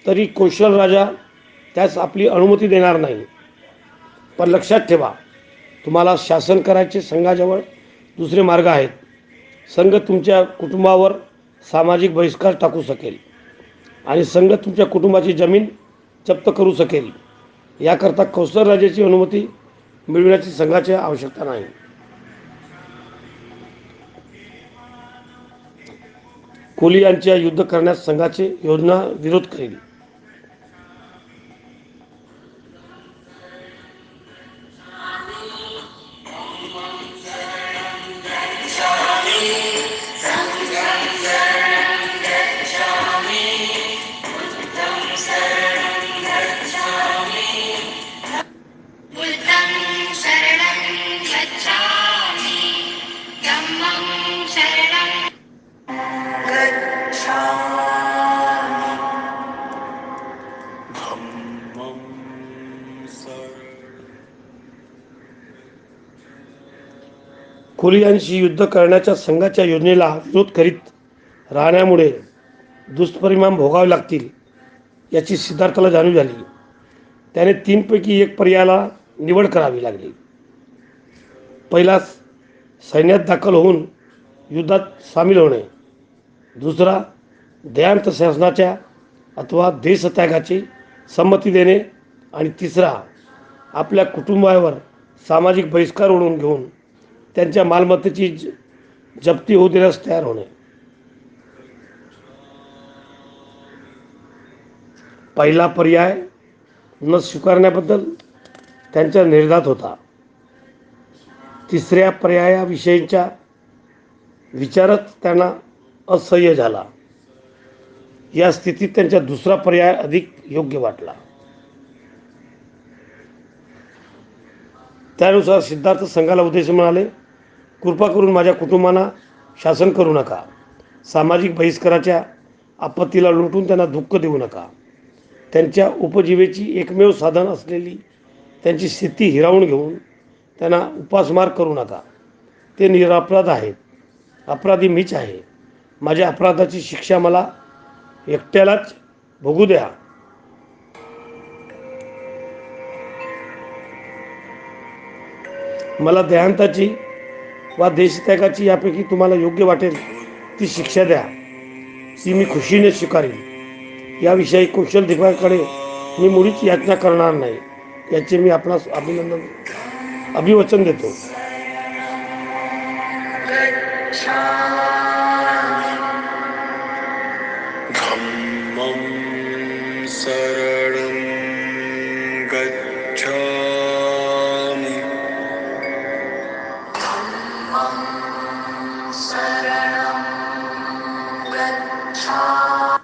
तरी कौशल राजा त्यास आपली अनुमती देणार नाही. पण लक्षात ठेवा, तुम्हाला शासन करायचे संघाजवळ दुसरे मार्ग आहेत. संघ तुमच्या कुटुंबावर सामाजिक बहिष्कार टाकू शकेल आणि संघ तुमच्या कुटुंबाची जमीन जप्त करू शकेल. याकरता कौशल राजाची अनुमती मिळविण्याची संघाची आवश्यकता नाही. कोली यांच्या युद्ध करण्यास संघाची योजना विरोध करेल. बुद्धं शरणं गच्छामि शरणं गच्छामि धम्मं कोलियांशी युद्ध करण्याच्या संघाच्या योजनेला विरोध करीत राहण्यामुळे दुष्परिणाम भोगावे लागतील याची सिद्धार्थाला जाणीव झाली. त्याने 3 पैकी 1 पर्यायाला निवड करावी लागली. पहिला, सैन्यात दाखल होऊन युद्धात सामील होणे. दुसरा, देहांत शासनाच्या अथवा देशत्यागाची संमती देणे. आणि तिसरा, आपल्या कुटुंबावर सामाजिक बहिष्कार ओढवून घेऊन त्यांच्या मालमत्तेची जप्ती होऊ देण्यास तयार होणे. पहिला पर्याय न स्वीकारण्याबद्दल त्यांच्या निर्धात होता. तिसऱ्या पर्यायाविषयीचा विचारच त्यांना असह्य झाला. या स्थितीत त्यांचा दुसरा पर्याय अधिक योग्य वाटला. त्यानुसार सिद्धार्थ संघाला उद्देश म्हणाले, कृपा करून माझ्या कुटुंबांना शासन करू नका. सामाजिक बहिष्काराच्या आपत्तीला लुटून त्यांना दुःख देऊ नका. त्यांच्या उपजीवेची एकमेव साधन असलेली त्यांची स्थिती हिरावून घेऊन त्यांना उपासमार करू नका. ते निरपराध आहेत. अपराधी मीच आहे. माझ्या अपराधाची शिक्षा मला एकट्यालाच भोगू द्या. मला देहांताची वा देशत्यागाची यापैकी तुम्हाला योग्य वाटेल ती शिक्षा द्या. ती मी खुशीने स्वीकारेन. याविषयी कौशल दिग्वाकडे मी मुळीच याचना करणार नाही याचे मी आपणास अभिवचन देतो. धम्मं शरणं गच्छामि शरणं गच्छामि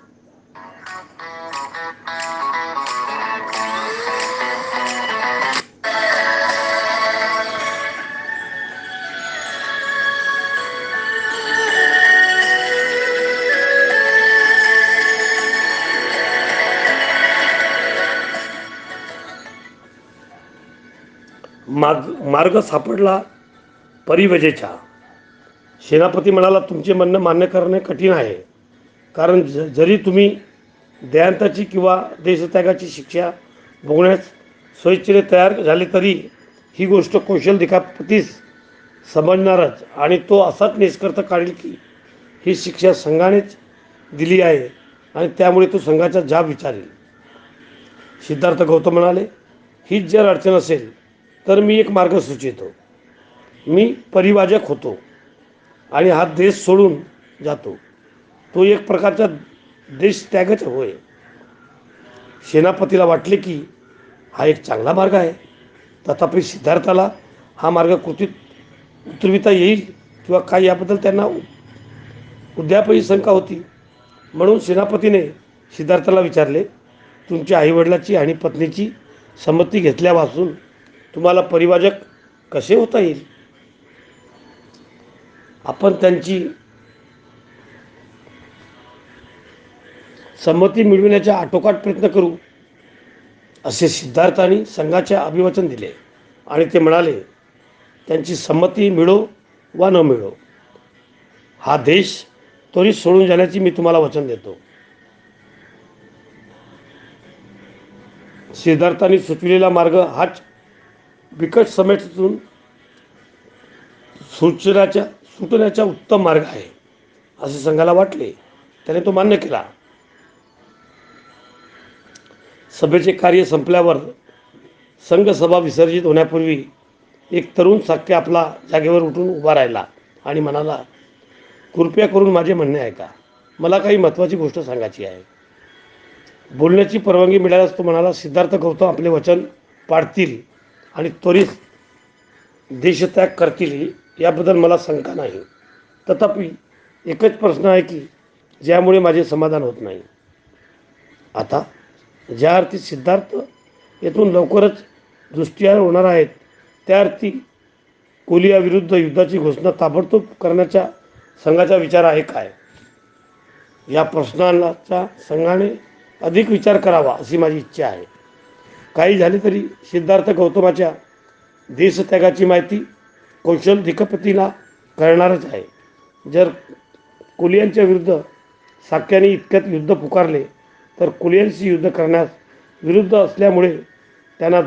मार्ग सापडला परिवजेचा. सेनापती म्हणाला, तुमचे म्हणणं मान्य करणे कठीण आहे. कारण जरी तुम्ही देहांताची किंवा देशत्यागाची शिक्षा भोगण्यास स्वेच्छेने तयार झाले तरी ही गोष्ट कौशल दिखापतीस समजणारच आणि तो असाच निष्कर्ष काढेल की ही शिक्षा संघानेच दिली आहे आणि त्यामुळे तो संघाचा जाब विचारेल. सिद्धार्थ गौतम म्हणाले, हीच जर अडचण असेल तर मी एक मार्ग सुचवितो. मी परिवाजक होतो आणि हा देश सोडून जातो. तो एक प्रकारचा देशत्यागच होय. सेनापतीला वाटले की हा एक चांगला मार्ग आहे. तथापि सिद्धार्थाला हा मार्ग कृतीत उतरविता येईल किंवा काय याबद्दल त्यांना उद्यापही शंका होती. म्हणून सेनापतीने सिद्धार्थाला विचारले, तुमच्या आईवडिलाची आणि पत्नीची संमती घेतल्यापासून तुम्हाला परिवाजक कसे होता येईल? आपण त्यांची संमती मिळविण्याचा आटोकाट प्रयत्न करू असे सिद्धार्थाने संघाचे अभिवचन दिले. आणि ते म्हणाले, त्यांची संमती मिळो वा न मिळो, हा देश त्वरित सोडून जाण्याची मी तुम्हाला वचन देतो. सिद्धार्थाने सुचविलेला मार्ग हाच बिकट समस्येतून सुटण्याचा उत्तम मार्ग आहे असे संघाला वाटले. त्याने तो मान्य केला. सभेचे कार्य संपल्यावर संघसभा विसर्जित होण्यापूर्वी एक तरुण साक्य आपला जागेवर उठून उभा राहिला आणि म्हणाला, कृपया करून माझे म्हणणे ऐका. मला काही महत्त्वाची गोष्ट सांगायची आहे. बोलण्याची परवानगी मिळाल्यास तो म्हणाला, सिद्धार्थ गौतम आपले वचन पाळतील आणि त्वरित देशत्याग करतील याबद्दल मला शंका नाही. तथापि एकच प्रश्न आहे की ज्यामुळे माझे समाधान होत नाही. आता ज्या अर्थी सिद्धार्थ येथून लवकरच दृष्टीआड होणार आहेत त्या अर्थी कोलियाविरुद्ध युद्धाची घोषणा ताबडतोब करण्याचा संघाचा विचार आहे काय? या प्रश्नांचा संघाने अधिक विचार करावा अशी माझी इच्छा आहे. काही झाले तरी सिद्धार्थ गौतमाच्या देशत्यागाची माहिती कौशल धिकपतीला कळणारच आहे. जर कुलियनच्या विरुद्ध साक्याने इतक्यात युद्ध पुकारले तर कुलियनशी युद्ध करण्यास विरुद्ध असल्यामुळे त्यांना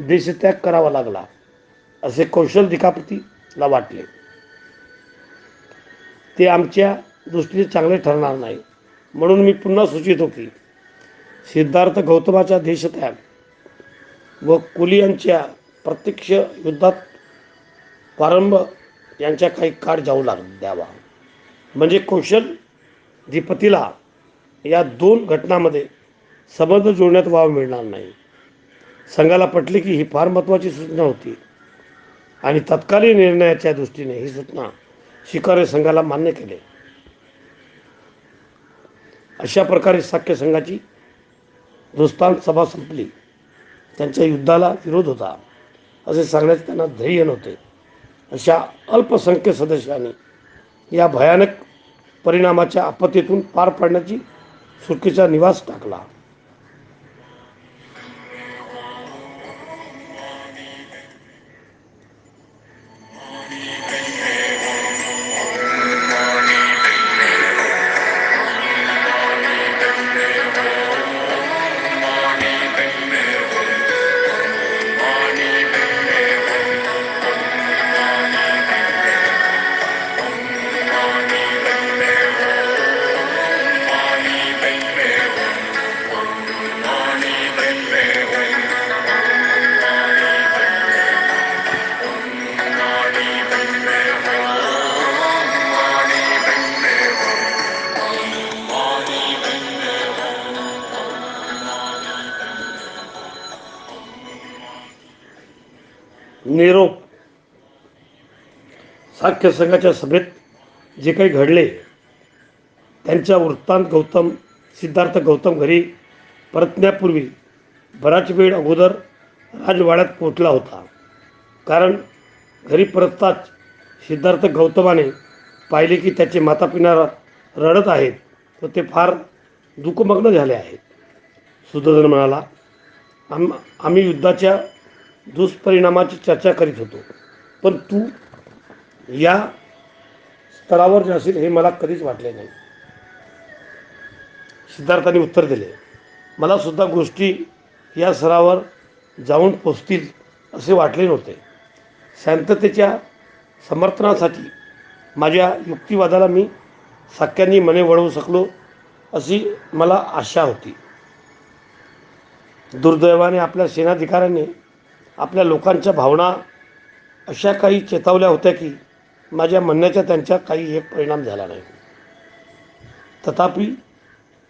देशत्याग करावा लागला असे कौशल धिकापतीला वाटले. ते आमच्या दृष्टीने चांगले ठरणार नाही. म्हणून मी पुन्हा सुचवितो की सिद्धार्थ गौतमाचा देशत्याग व कुलियनच्या प्रत्यक्ष युद्धात प्रारंभ यांच्या काही काळ जाऊ द्यावा. म्हणजे कौशल धिपतीला या दोन घटनांमध्ये संबंध जोडण्यात वाव मिळणार नाही. संघाला पटले की ही फार महत्त्वाची सूचना होती आणि तत्कालीन निर्णयाच्या दृष्टीने ही सूचना स्वीकार्य संघाला मान्य केले. अशा प्रकारे साक्य संघाची दोस्तान सभा संपली. त्यांच्या युद्धाला विरोध होता असे सांगण्याचे त्यांना धैर्य नव्हते. अशा अल्पसंख्य सदस्यांनी या भयानक परिणामाच्या आपत्तीतून पार पाडण्याची सुटकेचा निवास टाकला. निरोप. साक्य संघाच्या सभेत जे काही घडले त्यांच्या वृत्तांत सिद्धार्थ गौतम घरी परतण्यापूर्वी बराच वेळ अगोदर राजवाड्यात पोहोचला होता. कारण घरी परतताच सिद्धार्थ गौतमाने पाहिले की त्याचे मातापिता रडत आहेत व ते फार दुःखमग्न झाले आहेत. सुधोधन म्हणाला, आम्ही युद्धाच्या दुष्परिणामाची चर्चा करीत होतो, पण तू या स्तरावर जाशील हे मला कधीच वाटले नाही. सिद्धार्थाने उत्तर दिले, मला सुद्धा गोष्टी या स्तरावर जाऊन पोचतील असे वाटले नव्हते. शांततेच्या समर्थनासाठी माझ्या युक्तिवादाला मी साक्यांनी मने वळवू शकलो अशी मला आशा होती. दुर्दैवाने आपल्या सेनाधिकाऱ्यांनी आपल्या लोकांच्या भावना अशा काही चेतावल्या होत्या की माझ्या म्हणण्याचा त्यांच्या काही एक परिणाम झाला नाही. तथापि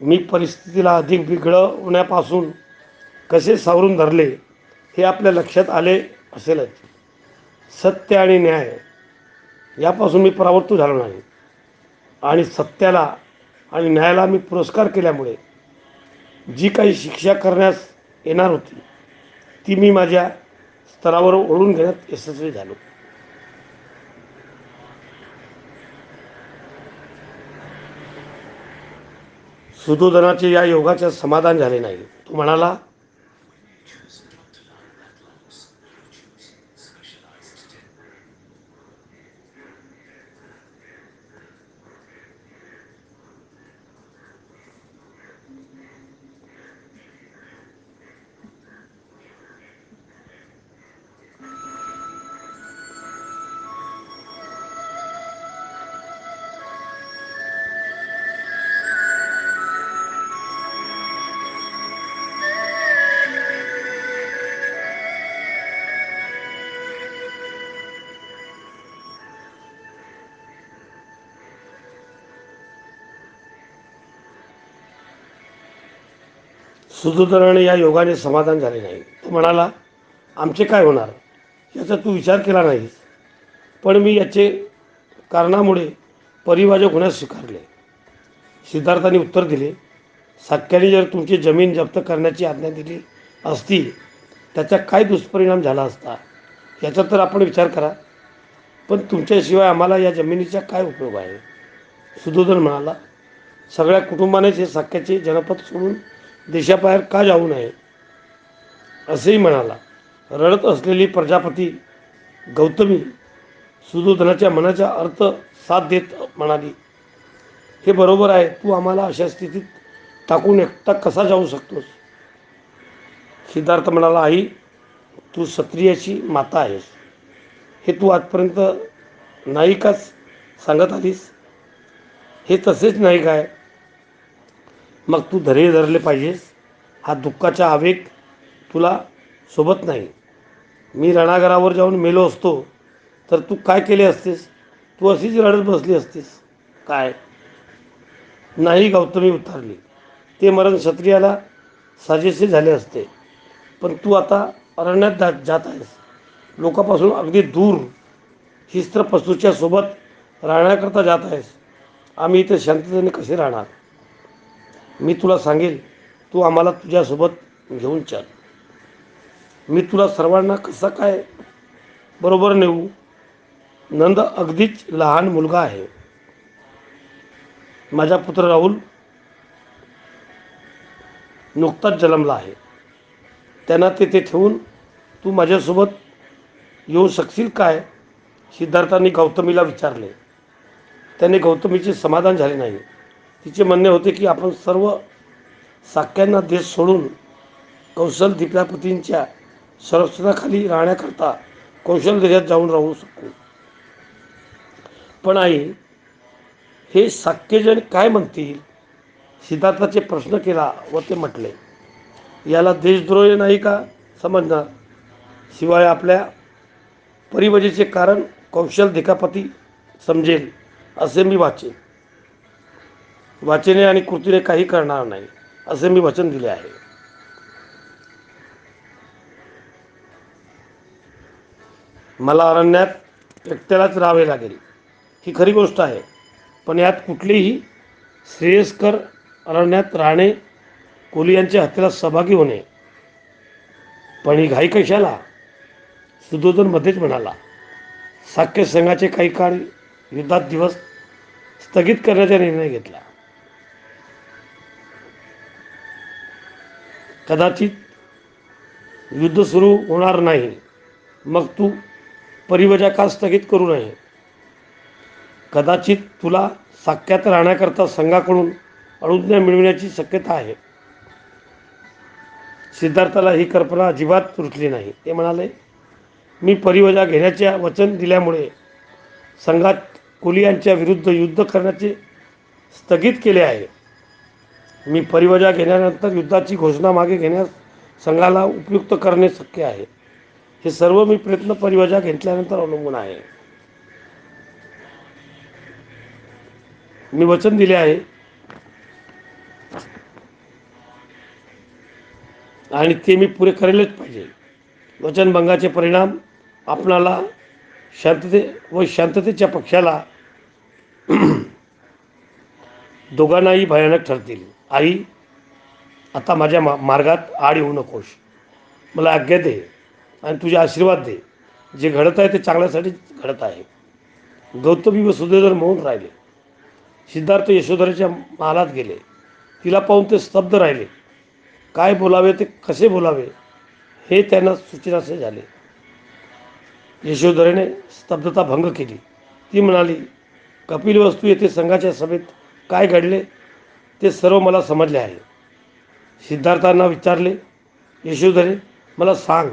मी परिस्थितीला अधिक बिघडवण्यापासून कसे सावरून धरले हे आपल्या लक्षात आले असेलच. सत्य आणि न्याय यापासून मी परावृत्त झालो नाही आणि सत्याला आणि न्यायाला मी पुरस्कार केल्यामुळे जी काही शिक्षा करण्यास येणार होती ती मी माझ्या स्तरावर ओढून घेण्यात यशस्वी झालो. सुधोधनाचे या योगाचे समाधान झाले नाही. तो म्हणाला, सुधोधनाने या योगाने समाधान झाले नाही. तो म्हणाला, आमचे काय होणार याचा तू विचार केला नाहीस, पण मी याचे कारणामुळे परिवाजक होण्यास स्वीकारले. सिद्धार्थाने उत्तर दिले, साक्याने जर तुमची जमीन जप्त करण्याची आज्ञा दिली असती त्याचा काय दुष्परिणाम झाला असता याचा तर आपण विचार करा. पण तुमच्याशिवाय आम्हाला या जमिनीचा काय उपयोग आहे? सुधोधन म्हणाला, सगळ्या कुटुंबानेच हे साक्याचे जनपद सोडून देशाबाहेर का जाऊ नये असेही म्हणाला. रडत असलेली प्रजापती गौतमी सुधोधनाच्या मनाचा अर्थ साथ देत म्हणाली, हे बरोबर आहे, तू आम्हाला अशा स्थितीत टाकून एकटा कसा जाऊ शकतोस? सिद्धार्थ म्हणाला, आई, तू क्षत्रियाची माता आहेस, हे तू आजपर्यंत नाही का सांगत आलीस? हे तसेच नाही काय? मग तू धैर्य धरले पाहिजेस. हा दुःखाचा आवेग तुला सोबत नाही. मी रणांगणावर जाऊन मेलो असतो तर तू काय केले असतेस? तू अशीच रडत बसली असतीस काय? नाही, गौतमी उत्तरली, ते मरण क्षत्रियाला साजेसे झाले असते. पण तू आता अरण्यात जात आहेस, लोकांपासून अगदी दूर, हिस्त्र पशूच्या सोबत राहण्याकरता जात आहेस. आम्ही इथे शांततेने कसे राहणार? मी तुला सांगेल, तू आम्हाला तुझ्यासोबत घेऊन चल. मी तुला सर्वांना कसा काय बरोबर नेऊ? नंद अगदीच लहान मुलगा आहे. माझा पुत्र राहुल नुकताच जन्मला आहे. त्यांना तेथे ठेवून तू माझ्यासोबत येऊ शकशील काय? सिद्धार्थांनी गौतमीला विचारले. त्याने गौतमीचे समाधान झाले नाही. तिचे म्हणणे होते की आपण सर्व साक्यांना देश सोडून कौशल दीपापतींच्या संरक्षणाखाली राहण्याकरता कौशल देशात जाऊन राहू शकू. पण आई, हे साक्यजन काय म्हणतील? सिद्धार्थाचे प्रश्न केला व ते म्हटले, याला देशद्रोह नाही का समजणार? शिवाय आपल्या परिवजेचे कारण कौशल देखापती समजेल असे मी वाचेने आणि कृतीने काही करणार नाही असे मी वचन दिले आहे. मला अरण्यात एकट्यालाच राहावे लागेल, ही खरी गोष्ट आहे. पण यात कुठलेही श्रेयस्कर अरण्यात राहणे, कोलियांच्या हत्येला सहभागी होणे. पण ही घाई कशाला? सुधोधन मध्येच म्हणाला, साक्य संघाचे काही काळ युद्धात दिवस स्थगित करण्याचा निर्णय घेतला. कदाचित युद्ध सुरू होणार नाही. मग तू परिवजा का स्थगित करू नये? कदाचित तुला साक्यात राहण्याकरता संघाकडून अनुज्ञा मिळविण्याची शक्यता आहे. सिद्धार्थाला ही कल्पना अजिबात रुचली नाही. ते म्हणाले, मी परिवजा घेण्याचे वचन दिल्यामुळे संघात कुलियांच्या विरुद्ध युद्ध करण्याचे स्थगित केले आहे. मी परिवजा घेण्यानंतर युद्धाची घोषणा मागे घेण्यास संघाला उपयुक्त करणे शक्य आहे. हे सर्व मी प्रयत्न परिवजा घेतल्यानंतर अवलंबून आहे. मी वचन दिले आहे आणि ते मी पुरे करेलच पाहिजे. वचनभंगाचे परिणाम आपणाला शांततेच्या पक्षाला दोघांनाही भयानक ठरतील. आई, आता माझ्या मार्गात आड येऊ नकोस. मला आज्ञा दे आणि तुझे आशीर्वाद दे. जे घडत आहे ते चांगल्यासाठी घडत आहे. गौतमी व सुधोधन मौन राहिले. सिद्धार्थ यशोधरेच्या महालात गेले. तिला पाहून ते स्तब्ध राहिले. काय बोलावे ते कसे बोलावे हे त्यांना सुचेनासे झाले. यशोधरेने स्तब्धता भंग केली. ती म्हणाली, कपिलवस्तू येथे संघाच्या सभेत काय घडले ते सर्व मला समजले आहे. सिद्धार्थांना विचारले, यशोधरे, मला सांग,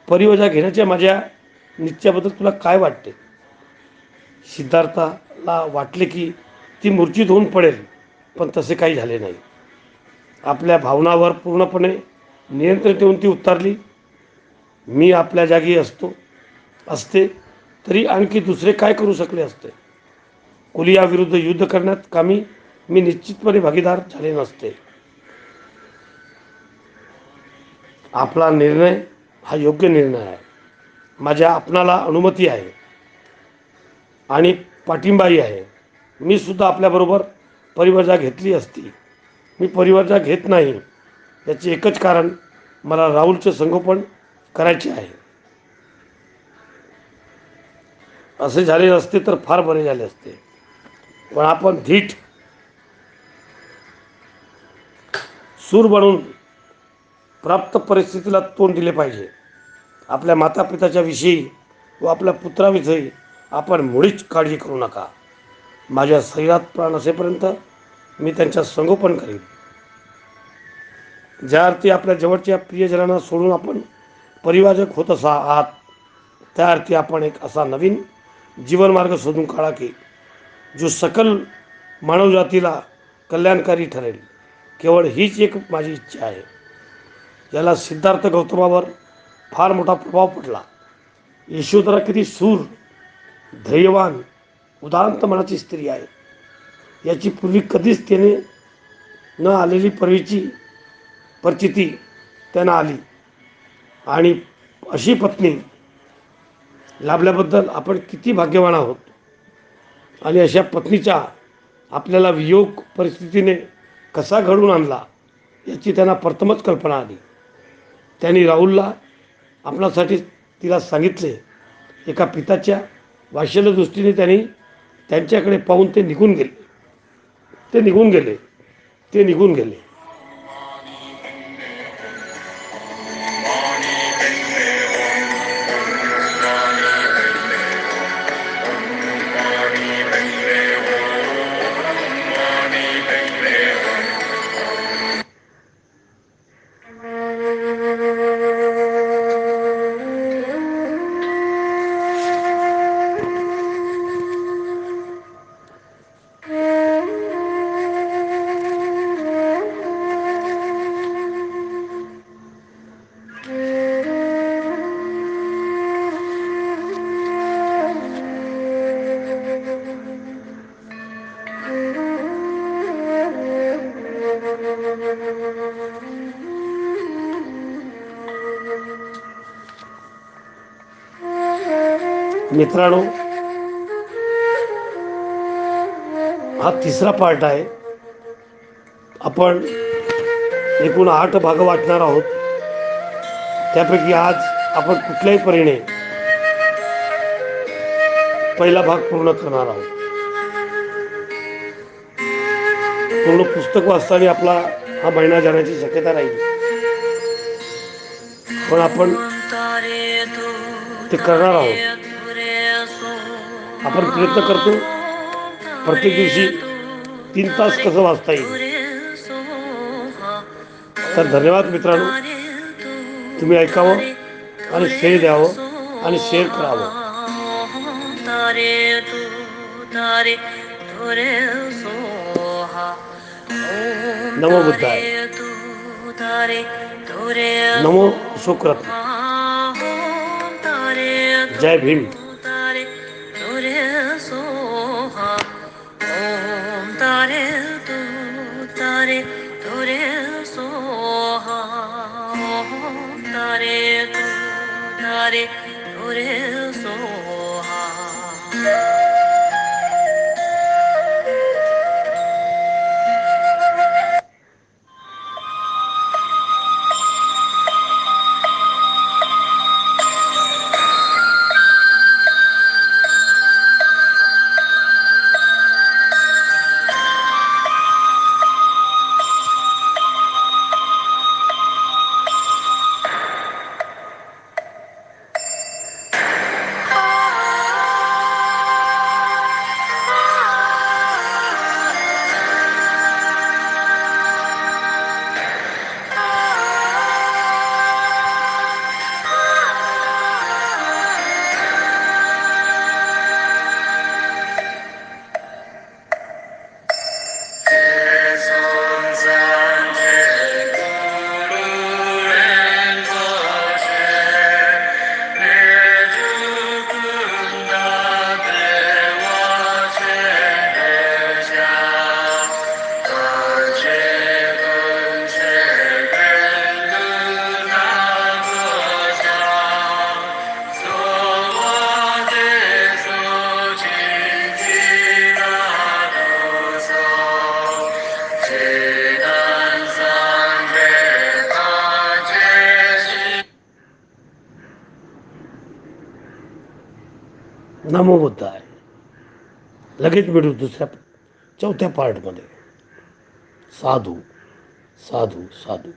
परिवजा घेण्याच्या माझ्या निश्चयाबद्दल तुला काय वाटते? सिद्धार्थाला वाटले की ती मूर्छित होऊन पडेल, पण तसे काही झाले नाही. आपल्या भावनावर पूर्णपणे नियंत्रण ठेवून ती उत्तरली, मी आपल्या जागी असते तरी आणखी दुसरे काय करू शकले असते? कुलियाविरुद्ध युद्ध करण्यात कामी मी निश्चितपणे भागीदार झाले नसते. आपला निर्णय हा योग्य निर्णय आहे. माझ्या आपणाला अनुमती आहे आणि पाठिंबाही आहे. मी सुद्धा आपल्याबरोबर परिवजा घेतली असती. मी परिवजा घेत नाही याचे एकच कारण, मला राहुलचे संगोपन करायचे आहे. असे झाले नसते तर फार बरे झाले असते. पण आपण धीट सूर बनून प्राप्त परिस्थितीला तोंड दिले पाहिजे. आपल्या मातापिताच्या विषयी व आपल्या पुत्राविषयी आपण मुळीच काळजी करू नका. माझ्या शरीरात प्राण असेपर्यंत मी त्यांच्या संगोपन करीन. ज्या अर्थी आपल्या जवळच्या प्रियजनांना सोडून आपण परिवारक होत आहात, त्या अर्थी आपण एक असा नवीन जीवनमार्ग शोधून काढा की जो सकल मानवजातीला कल्याणकारी ठरेल. केवळ हीच एक माझी इच्छा आहे. याला सिद्धार्थ गौतमावर फार मोठा प्रभाव पडला. यशोधरा किती शूर, धैर्यवान, उदांत मनाची स्त्री आहे याची पूर्वी कधीच त्याने न आलेली पूर्वीची परिस्थिती त्यांना आली. आणि अशी पत्नी लाभल्याबद्दल आपण किती भाग्यवान आहोत. आणि अशा पत्नीचा आपल्याला वियोग परिस्थितीने कसा घडवून आणला याची त्यांना प्रथमच कल्पना आली. त्यांनी राहुलला आपणासाठी तिला सांगितले. एका पिताच्या वात्सल्य दृष्टीने त्यांनी त्यांच्याकडे पाहून ते निघून गेले. मित्रांनो, हा तिसरा पार्ट आहे. आपण एकूण 8 भाग वाचणार आहोत. त्यापैकी आज आपण कुठल्याही परीने पहिला भाग पूर्ण करणार आहोत. पूर्ण पुस्तक वाचताना आपला हा महिना जाण्याची शक्यता राहील, पण आपण ते करणार आहोत. आपण प्रयत्न करतो प्रत्येक दिवशी 3 तास कसं वाचता येईल. तर धन्यवाद मित्रांनो. तुम्ही ऐकावं आणि श्रेय द्यावं आणि शेअर करावं. नमो बुद्धाय. नमो शुक्रत. जय भीम. नमो बुद्धाय. लगेच भेटू दुसऱ्या चौथ्या पार्टमध्ये. साधू साधू साधू.